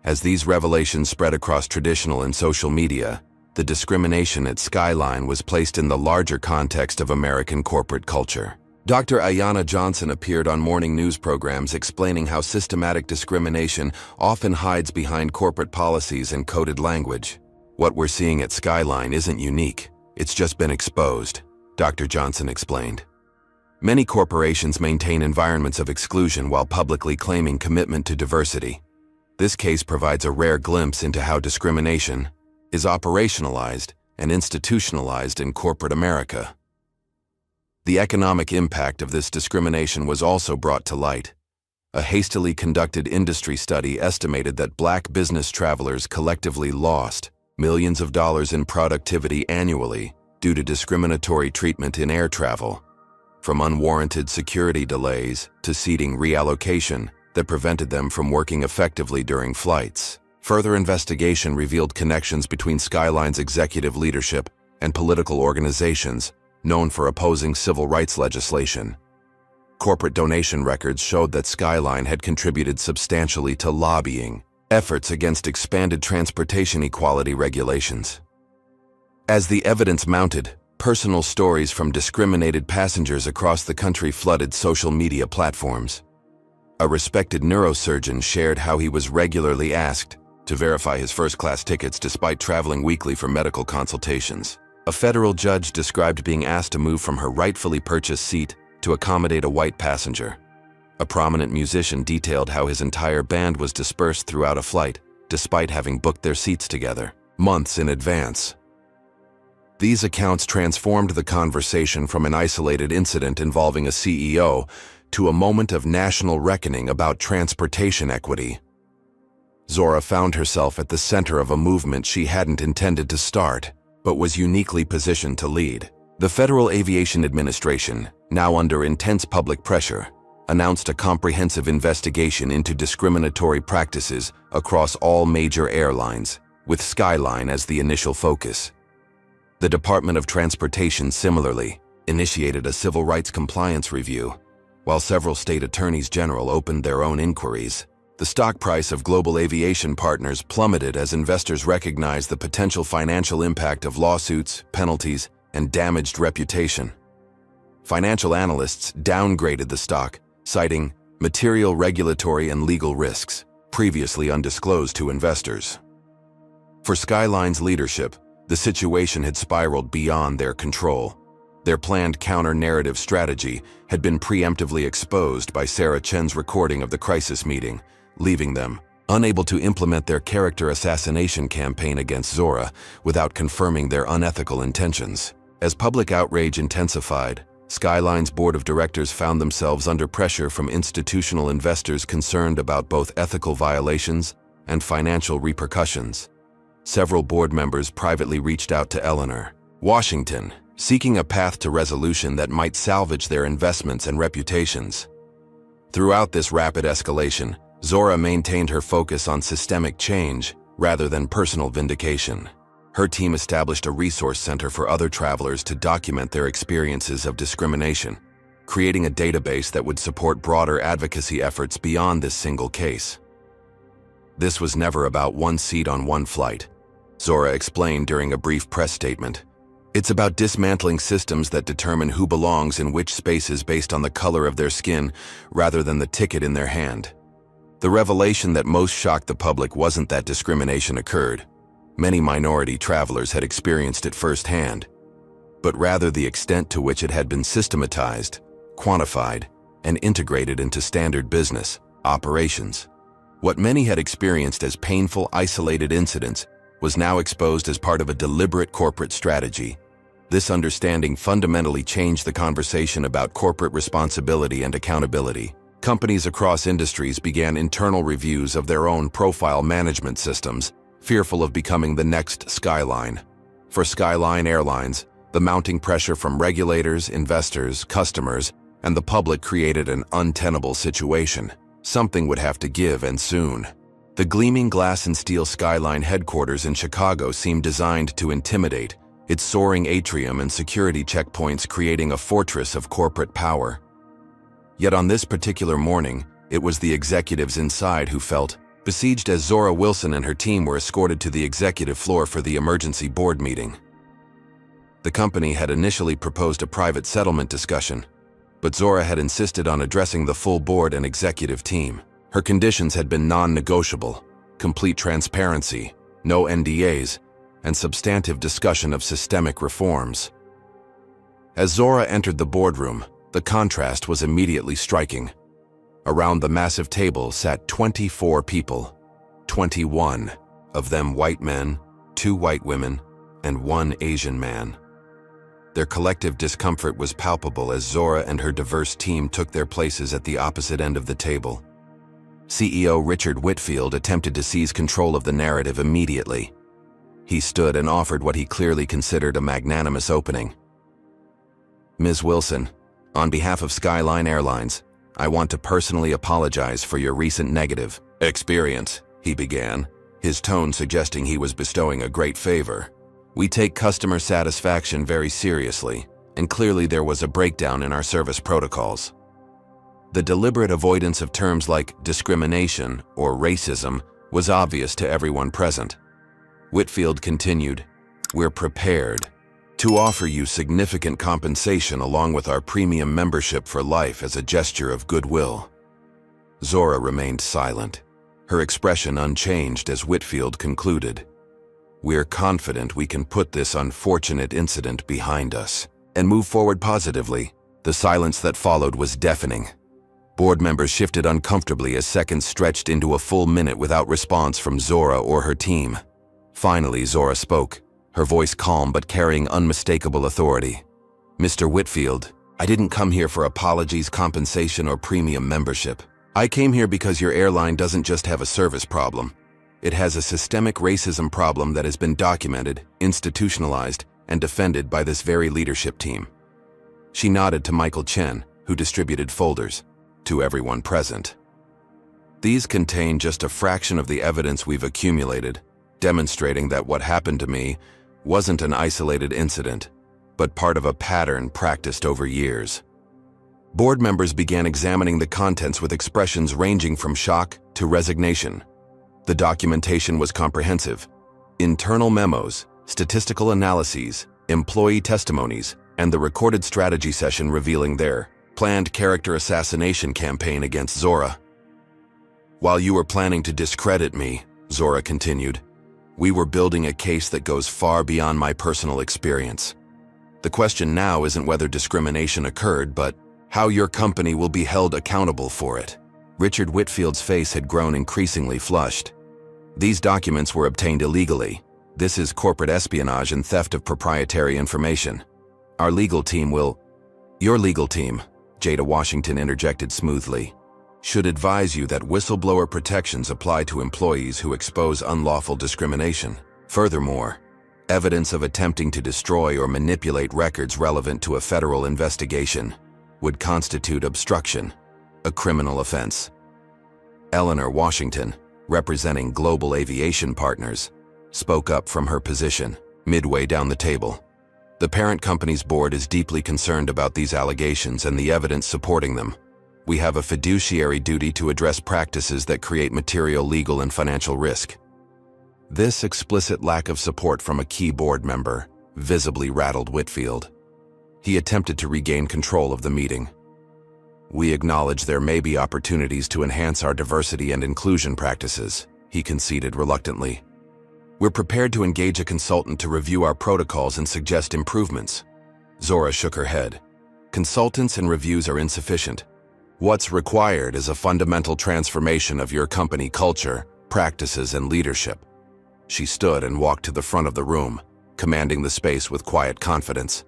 As these revelations spread across traditional and social media, the discrimination at Skyline was placed in the larger context of American corporate culture. Dr. Ayanna Johnson appeared on morning news programs explaining how systematic discrimination often hides behind corporate policies and coded language. "What we're seeing at Skyline isn't unique. It's just been exposed," Dr. Johnson explained. Many corporations maintain environments of exclusion while publicly claiming commitment to diversity. This case provides a rare glimpse into how discrimination is operationalized and institutionalized in corporate America. The economic impact of this discrimination was also brought to light. A hastily conducted industry study estimated that black business travelers collectively lost millions of dollars in productivity annually due to discriminatory treatment in air travel, from unwarranted security delays to seating reallocation that prevented them from working effectively during flights. Further investigation revealed connections between Skyline's executive leadership and political organizations known for opposing civil rights legislation. Corporate donation records showed that Skyline had contributed substantially to lobbying efforts against expanded transportation equality regulations. As the evidence mounted, personal stories from discriminated passengers across the country flooded social media platforms. A respected neurosurgeon shared how he was regularly asked to verify his first-class tickets despite traveling weekly for medical consultations. A federal judge described being asked to move from her rightfully purchased seat to accommodate a white passenger. A prominent musician detailed how his entire band was dispersed throughout a flight, despite having booked their seats together months in advance. These accounts transformed the conversation from an isolated incident involving a CEO to a moment of national reckoning about transportation equity. Zora found herself at the center of a movement she hadn't intended to start, but was uniquely positioned to lead. The Federal Aviation Administration, now under intense public pressure, announced a comprehensive investigation into discriminatory practices across all major airlines, with Skyline as the initial focus. The Department of Transportation similarly initiated a civil rights compliance review, while several state attorneys general opened their own inquiries. The stock price of global aviation partners plummeted as investors recognized the potential financial impact of lawsuits, penalties, and damaged reputation. Financial analysts downgraded the stock, citing material regulatory and legal risks previously undisclosed to investors. For Skyline's leadership, the situation had spiraled beyond their control. Their planned counter-narrative strategy had been preemptively exposed by Sarah Chen's recording of the crisis meeting, leaving them unable to implement their character assassination campaign against Zora without confirming their unethical intentions. As public outrage intensified, Skyline's board of directors found themselves under pressure from institutional investors concerned about both ethical violations and financial repercussions. Several board members privately reached out to Eleanor, Washington, seeking a path to resolution that might salvage their investments and reputations. Throughout this rapid escalation, Zora maintained her focus on systemic change rather than personal vindication. Her team established a resource center for other travelers to document their experiences of discrimination, creating a database that would support broader advocacy efforts beyond this single case. This was never about one seat on one flight, Zora explained during a brief press statement. It's about dismantling systems that determine who belongs in which spaces based on the color of their skin rather than the ticket in their hand. The revelation that most shocked the public wasn't that discrimination occurred. Many minority travelers had experienced it firsthand, but rather the extent to which it had been systematized, quantified, and integrated into standard business operations. What many had experienced as painful, isolated incidents was now exposed as part of a deliberate corporate strategy. This understanding fundamentally changed the conversation about corporate responsibility and accountability. Companies across industries began internal reviews of their own profile management systems, fearful of becoming the next Skyline. For Skyline Airlines, the mounting pressure from regulators, investors, customers, and the public created an untenable situation. Something would have to give, and soon. The gleaming glass and steel Skyline headquarters in Chicago seemed designed to intimidate, its soaring atrium and security checkpoints creating a fortress of corporate power. Yet on this particular morning, it was the executives inside who felt besieged as Zora Wilson and her team were escorted to the executive floor for the emergency board meeting. The company had initially proposed a private settlement discussion, but Zora had insisted on addressing the full board and executive team. Her conditions had been non-negotiable: complete transparency, no NDAs, and substantive discussion of systemic reforms. As Zora entered the boardroom, the contrast was immediately striking. Around the massive table sat 24 people, 21 of them white men, 2 white women, and 1 Asian man. Their collective discomfort was palpable as Zora and her diverse team took their places at the opposite end of the table. CEO Richard Whitfield attempted to seize control of the narrative immediately. He stood and offered what he clearly considered a magnanimous opening. "Ms. Wilson, on behalf of Skyline Airlines, I want to personally apologize for your recent negative experience," he began, his tone suggesting he was bestowing a great favor. "We take customer satisfaction very seriously, and clearly there was a breakdown in our service protocols." The deliberate avoidance of terms like discrimination or racism was obvious to everyone present. Whitfield continued, "We're prepared to offer you significant compensation along with our premium membership for life as a gesture of goodwill." Zora remained silent, her expression unchanged as Whitfield concluded, "We're confident we can put this unfortunate incident behind us and move forward positively." The silence that followed was deafening. Board members shifted uncomfortably as seconds stretched into a full minute without response from Zora or her team. Finally, Zora spoke, her voice calm but carrying unmistakable authority. "Mr. Whitfield, I didn't come here for apologies, compensation, or premium membership. I came here because your airline doesn't just have a service problem. It has a systemic racism problem that has been documented, institutionalized, and defended by this very leadership team." She nodded to Michael Chen, who distributed folders to everyone present. "These contain just a fraction of the evidence we've accumulated, demonstrating that what happened to me wasn't an isolated incident, but part of a pattern practiced over years." Board members began examining the contents with expressions ranging from shock to resignation. The documentation was comprehensive. Internal memos, statistical analyses, employee testimonies, and the recorded strategy session revealing their planned character assassination campaign against Zora. "While you were planning to discredit me," Zora continued, "we were building a case that goes far beyond my personal experience. The question now isn't whether discrimination occurred, but how your company will be held accountable for it." Richard Whitfield's face had grown increasingly flushed. "These documents were obtained illegally. This is corporate espionage and theft of proprietary information. Our legal team will—" "Your legal team," Jada Washington interjected smoothly, "should advise you that whistleblower protections apply to employees who expose unlawful discrimination. Furthermore, evidence of attempting to destroy or manipulate records relevant to a federal investigation would constitute obstruction, a criminal offense." Eleanor Washington, representing Global Aviation Partners, spoke up from her position midway down the table. "The parent company's board is deeply concerned about these allegations and the evidence supporting them. We have a fiduciary duty to address practices that create material legal and financial risk." This explicit lack of support from a key board member visibly rattled Whitfield. He attempted to regain control of the meeting. "We acknowledge there may be opportunities to enhance our diversity and inclusion practices," he conceded reluctantly. "We're prepared to engage a consultant to review our protocols and suggest improvements." Zora shook her head. "Consultants and reviews are insufficient. What's required is a fundamental transformation of your company culture, practices, and leadership." She stood and walked to the front of the room, commanding the space with quiet confidence.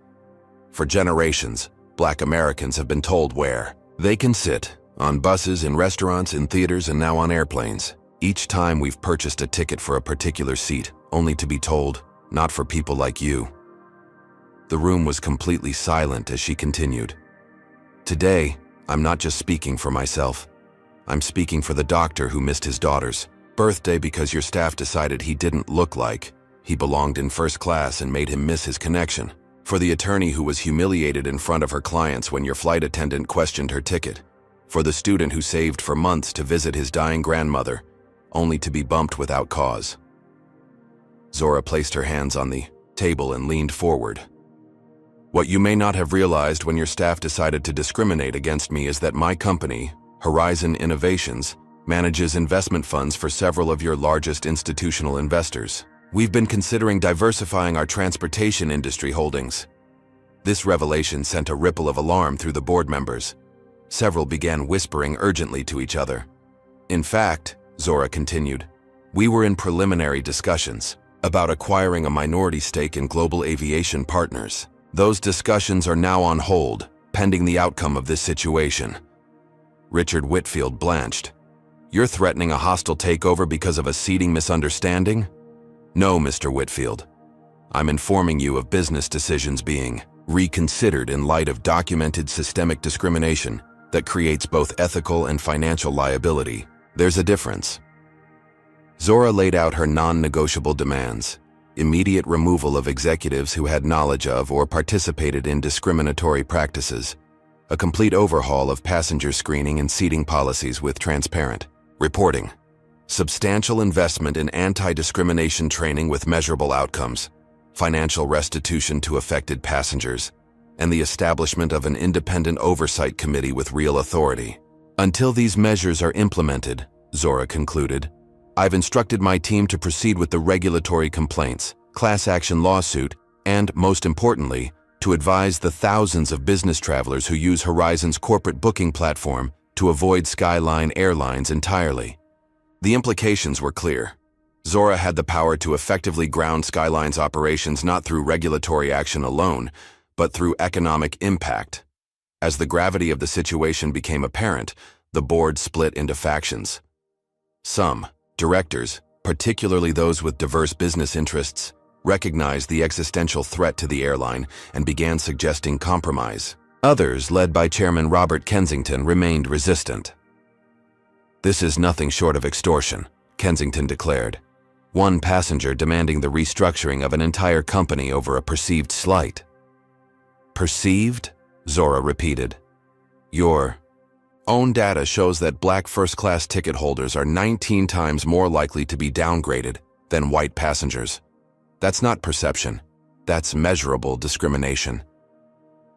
"For generations, Black Americans have been told where they can sit, on buses, in restaurants, in theaters, and now on airplanes. Each time we've purchased a ticket for a particular seat, only to be told, not for people like you." The room was completely silent as she continued. "Today, I'm not just speaking for myself. I'm speaking for the doctor who missed his daughter's birthday because your staff decided he didn't look like he belonged in first class and made him miss his connection. For the attorney who was humiliated in front of her clients when your flight attendant questioned her ticket. For the student who saved for months to visit his dying grandmother, only to be bumped without cause." Zora placed her hands on the table and leaned forward. "What you may not have realized when your staff decided to discriminate against me is that my company, Horizon Innovations, manages investment funds for several of your largest institutional investors. We've been considering diversifying our transportation industry holdings." This revelation sent a ripple of alarm through the board members. Several began whispering urgently to each other. "In fact," Zora continued, "we were in preliminary discussions about acquiring a minority stake in Global Aviation Partners. Those discussions are now on hold, pending the outcome of this situation." Richard Whitfield blanched. You're threatening a hostile takeover because of a seating misunderstanding? No, Mr. Whitfield. I'm informing you of business decisions being reconsidered in light of documented systemic discrimination that creates both ethical and financial liability. There's a difference. Zora laid out her non-negotiable demands: immediate removal of executives who had knowledge of or participated in discriminatory practices, a complete overhaul of passenger screening and seating policies with transparent reporting, substantial investment in anti-discrimination training with measurable outcomes, financial restitution to affected passengers, and the establishment of an independent oversight committee with real authority. Until these measures are implemented, Zora concluded, I've instructed my team to proceed with the regulatory complaints, class action lawsuit, and, most importantly, to advise the thousands of business travelers who use Horizon's corporate booking platform to avoid Skyline Airlines entirely. The implications were clear. Zora had the power to effectively ground Skyline's operations not through regulatory action alone, but through economic impact. As the gravity of the situation became apparent, the board split into factions. Some directors, particularly those with diverse business interests, recognized the existential threat to the airline and began suggesting compromise. Others, led by Chairman Robert Kensington, remained resistant. This is nothing short of extortion, Kensington declared. One passenger demanding the restructuring of an entire company over a perceived slight. Perceived? Zora repeated. Your own data shows that black first-class ticket holders are 19 times more likely to be downgraded than white passengers. That's not perception. That's measurable discrimination.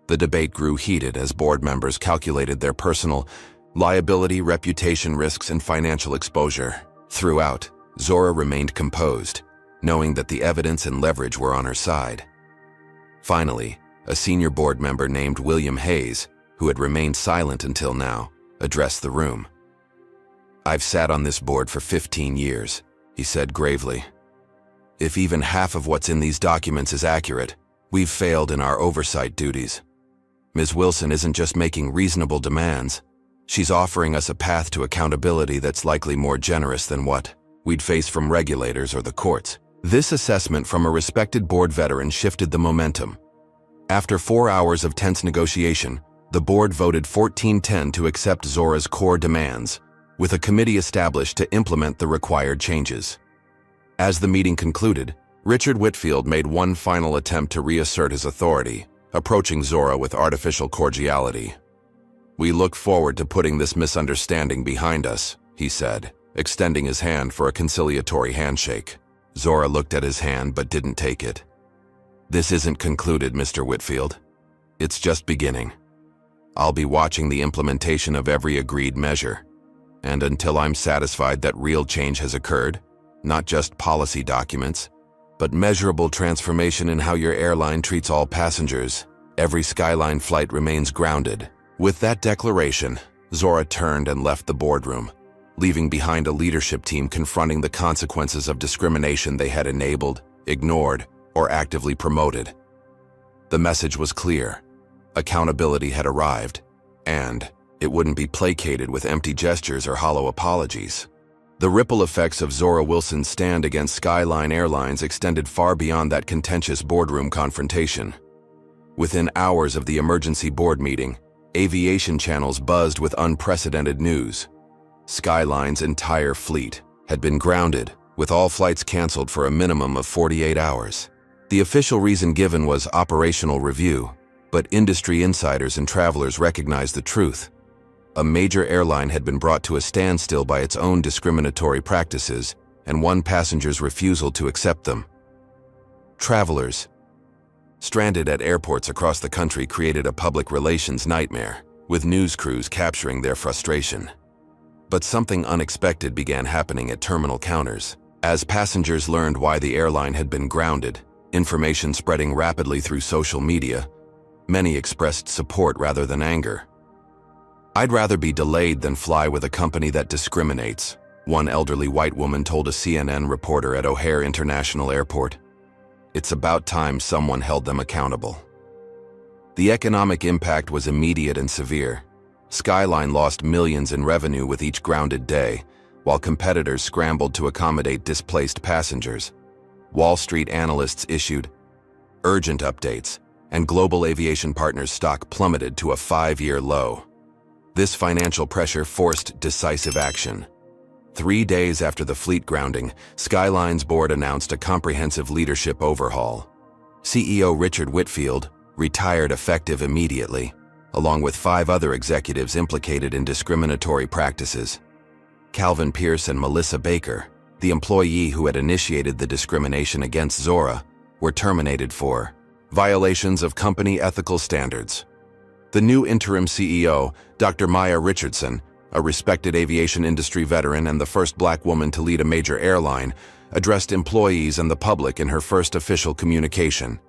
The debate grew heated as board members calculated their personal liability, reputation risks, and financial exposure. Throughout, Zora remained composed, knowing that the evidence and leverage were on her side. Finally, a senior board member named William Hayes, who had remained silent until now, addressed the room. I've sat on this board for 15 years, he said gravely. If even half of what's in these documents is accurate, we've failed in our oversight duties. Ms. Wilson isn't just making reasonable demands, she's offering us a path to accountability that's likely more generous than what we'd face from regulators or the courts. This assessment from a respected board veteran shifted the momentum. After 4 hours of tense negotiation, the board voted 14-10 to accept Zora's core demands, with a committee established to implement the required changes. As the meeting concluded, Richard Whitfield made one final attempt to reassert his authority, approaching Zora with artificial cordiality. We look forward to putting this misunderstanding behind us, he said, extending his hand for a conciliatory handshake. Zora looked at his hand but didn't take it. This isn't concluded, Mr. Whitfield. It's just beginning. I'll be watching the implementation of every agreed measure, and until I'm satisfied that real change has occurred, not just policy documents, but measurable transformation in how your airline treats all passengers, every Skyline flight remains grounded. With that declaration, Zora turned and left the boardroom, leaving behind a leadership team confronting the consequences of discrimination they had enabled, ignored, or actively promoted. The message was clear. Accountability had arrived, and it wouldn't be placated with empty gestures or hollow apologies. The ripple effects of Zora Wilson's stand against Skyline Airlines extended far beyond that contentious boardroom confrontation. Within hours of the emergency board meeting, aviation channels buzzed with unprecedented news. Skyline's entire fleet had been grounded, with all flights canceled for a minimum of 48 hours. The official reason given was operational review, but industry insiders and travelers recognized the truth. A major airline had been brought to a standstill by its own discriminatory practices and one passenger's refusal to accept them. Travelers stranded at airports across the country created a public relations nightmare, with news crews capturing their frustration. But something unexpected began happening at terminal counters. As passengers learned why the airline had been grounded, information spreading rapidly through social media, many expressed support rather than anger. I'd rather be delayed than fly with a company that discriminates, one elderly white woman told a CNN reporter at O'Hare International Airport. It's about time someone held them accountable. The economic impact was immediate and severe. Skyline lost millions in revenue with each grounded day, while competitors scrambled to accommodate displaced passengers. Wall Street analysts issued urgent updates, and global aviation partners' stock plummeted to a 5-year low. This financial pressure forced decisive action. 3 days after the fleet grounding, Skyline's board announced a comprehensive leadership overhaul. CEO Richard Whitfield retired effective immediately, along with 5 other executives implicated in discriminatory practices. Calvin Pierce and Melissa Baker, the employee who had initiated the discrimination against Zora, were terminated for violations of company ethical standards. The new interim CEO, Dr. Maya Richardson, a respected aviation industry veteran and the first Black woman to lead a major airline, addressed employees and the public in her first official communication.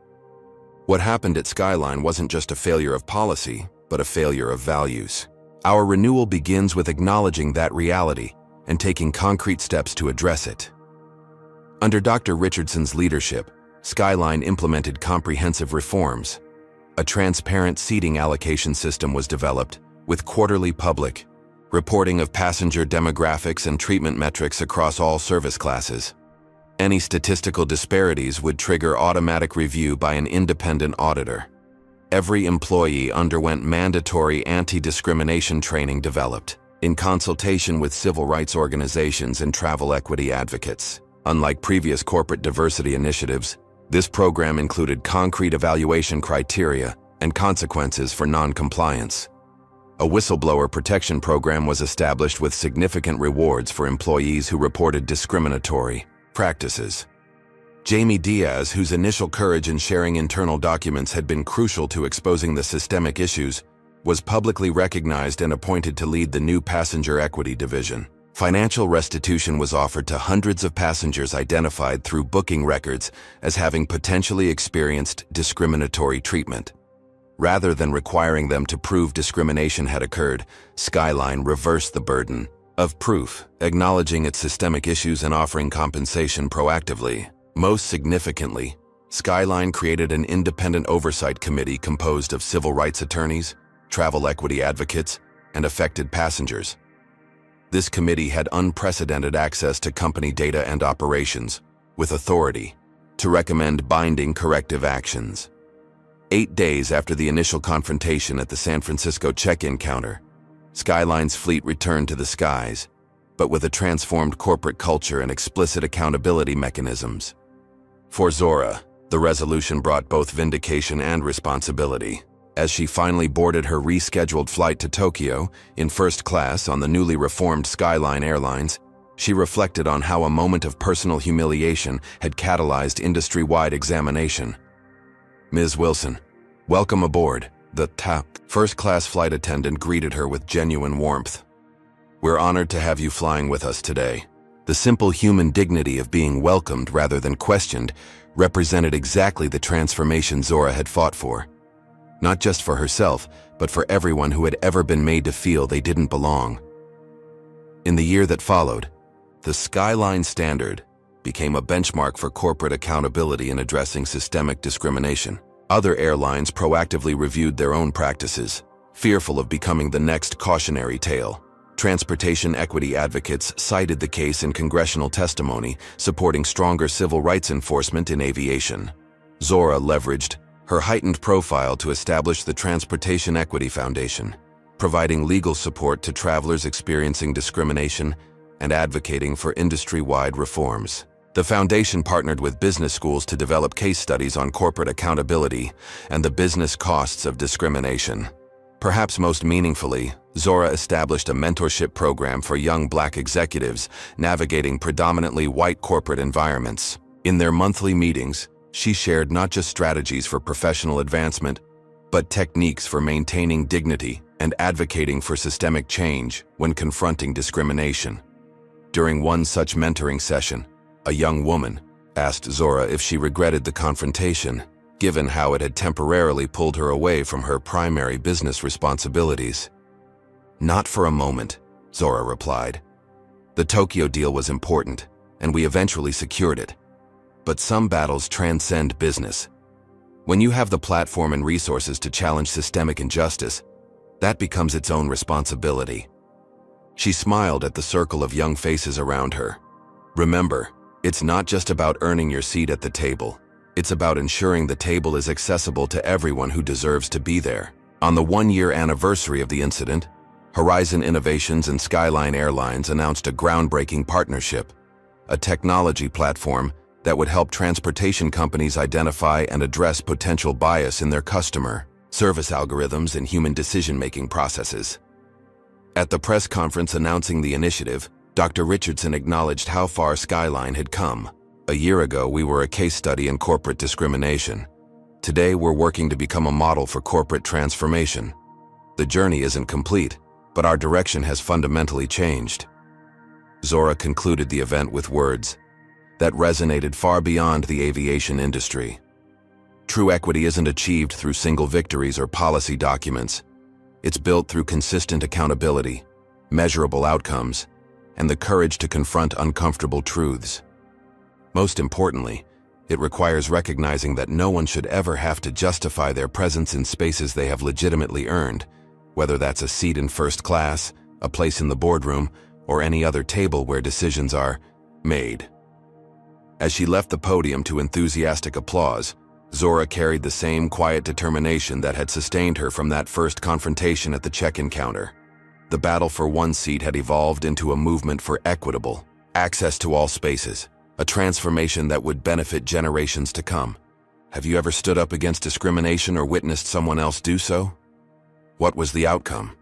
What happened at Skyline wasn't just a failure of policy, but a failure of values. Our renewal begins with acknowledging that reality and taking concrete steps to address it. Under Dr. Richardson's leadership, Skyline implemented comprehensive reforms. A transparent seating allocation system was developed, with quarterly public reporting of passenger demographics and treatment metrics across all service classes. Any statistical disparities would trigger automatic review by an independent auditor. Every employee underwent mandatory anti-discrimination training developed in consultation with civil rights organizations and travel equity advocates. Unlike previous corporate diversity initiatives, this program included concrete evaluation criteria and consequences for non-compliance. A whistleblower protection program was established with significant rewards for employees who reported discriminatory practices. Jamie Diaz, whose initial courage in sharing internal documents had been crucial to exposing the systemic issues, was publicly recognized and appointed to lead the new passenger equity division. Financial restitution was offered to hundreds of passengers identified through booking records as having potentially experienced discriminatory treatment. Rather than requiring them to prove discrimination had occurred, Skyline reversed the burden of proof, acknowledging its systemic issues and offering compensation proactively. Most significantly, Skyline created an independent oversight committee composed of civil rights attorneys, travel equity advocates, and affected passengers. This committee had unprecedented access to company data and operations, with authority to recommend binding corrective actions. 8 days after the initial confrontation at the San Francisco check-in counter, Skyline's fleet returned to the skies, but with a transformed corporate culture and explicit accountability mechanisms. For Zora, the resolution brought both vindication and responsibility. As she finally boarded her rescheduled flight to Tokyo in first class on the newly reformed Skyline Airlines, she reflected on how a moment of personal humiliation had catalyzed industry-wide examination. "Ms. Wilson, welcome aboard," the top first-class flight attendant greeted her with genuine warmth. "We're honored to have you flying with us today." The simple human dignity of being welcomed rather than questioned represented exactly the transformation Zora had fought for. Not just for herself, but for everyone who had ever been made to feel they didn't belong. In the year that followed, the Skyline Standard became a benchmark for corporate accountability in addressing systemic discrimination. Other airlines proactively reviewed their own practices, fearful of becoming the next cautionary tale. Transportation equity advocates cited the case in congressional testimony, supporting stronger civil rights enforcement in aviation. Zora leveraged her heightened profile to establish the Transportation Equity Foundation, providing legal support to travelers experiencing discrimination and advocating for industry-wide reforms. The foundation partnered with business schools to develop case studies on corporate accountability and the business costs of discrimination. Perhaps most meaningfully, Zora established a mentorship program for young Black executives navigating predominantly white corporate environments. In their monthly meetings, she shared not just strategies for professional advancement, but techniques for maintaining dignity and advocating for systemic change when confronting discrimination. During one such mentoring session, a young woman asked Zora if she regretted the confrontation, given how it had temporarily pulled her away from her primary business responsibilities. "Not for a moment," Zora replied. "The Tokyo deal was important, and we eventually secured it. But some battles transcend business. When you have the platform and resources to challenge systemic injustice, that becomes its own responsibility." She smiled at the circle of young faces around her. Remember, it's not just about earning your seat at the table. It's about ensuring the table is accessible to everyone who deserves to be there. On the one-year anniversary of the incident, Horizon Innovations and Skyline Airlines announced a groundbreaking partnership, a technology platform that would help transportation companies identify and address potential bias in their customer service algorithms and human decision-making processes. At the press conference announcing the initiative, Dr. Richardson acknowledged how far Skyline had come. A year ago, we were a case study in corporate discrimination. Today, we're working to become a model for corporate transformation. The journey isn't complete, but our direction has fundamentally changed. Zora concluded the event with words that resonated far beyond the aviation industry. True equity isn't achieved through single victories or policy documents. It's built through consistent accountability, measurable outcomes, and the courage to confront uncomfortable truths. Most importantly, it requires recognizing that no one should ever have to justify their presence in spaces they have legitimately earned, whether that's a seat in first class, a place in the boardroom, or any other table where decisions are made. As she left the podium to enthusiastic applause, Zora carried the same quiet determination that had sustained her from that first confrontation at the check-in counter. The battle for one seat had evolved into a movement for equitable access to all spaces, a transformation that would benefit generations to come. Have you ever stood up against discrimination or witnessed someone else do so? What was the outcome?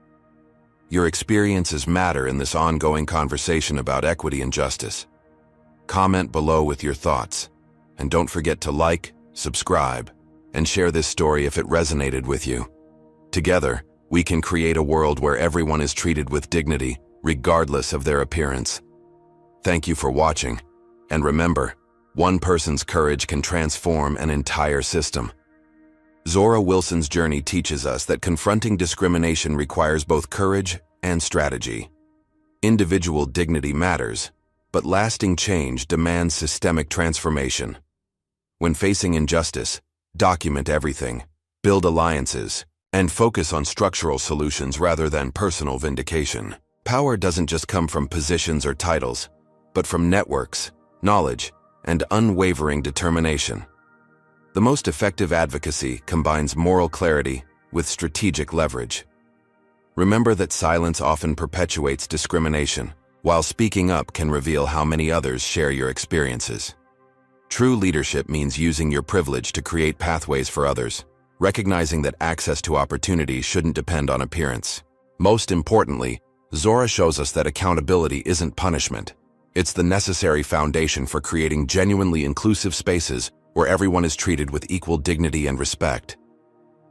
Your experiences matter in this ongoing conversation about equity and justice. Comment below with your thoughts, and don't forget to like, subscribe, and share this story if it resonated with you. Together, we can create a world where everyone is treated with dignity, regardless of their appearance. Thank you for watching, and remember, one person's courage can transform an entire system. Zora Wilson's journey teaches us that confronting discrimination requires both courage and strategy. Individual dignity matters, but lasting change demands systemic transformation. When facing injustice, document everything, build alliances, and focus on structural solutions rather than personal vindication. Power doesn't just come from positions or titles, but from networks, knowledge, and unwavering determination. The most effective advocacy combines moral clarity with strategic leverage. Remember that silence often perpetuates discrimination, while speaking up can reveal how many others share your experiences. True leadership means using your privilege to create pathways for others, recognizing that access to opportunity shouldn't depend on appearance. Most importantly, Zora shows us that accountability isn't punishment. It's the necessary foundation for creating genuinely inclusive spaces where everyone is treated with equal dignity and respect.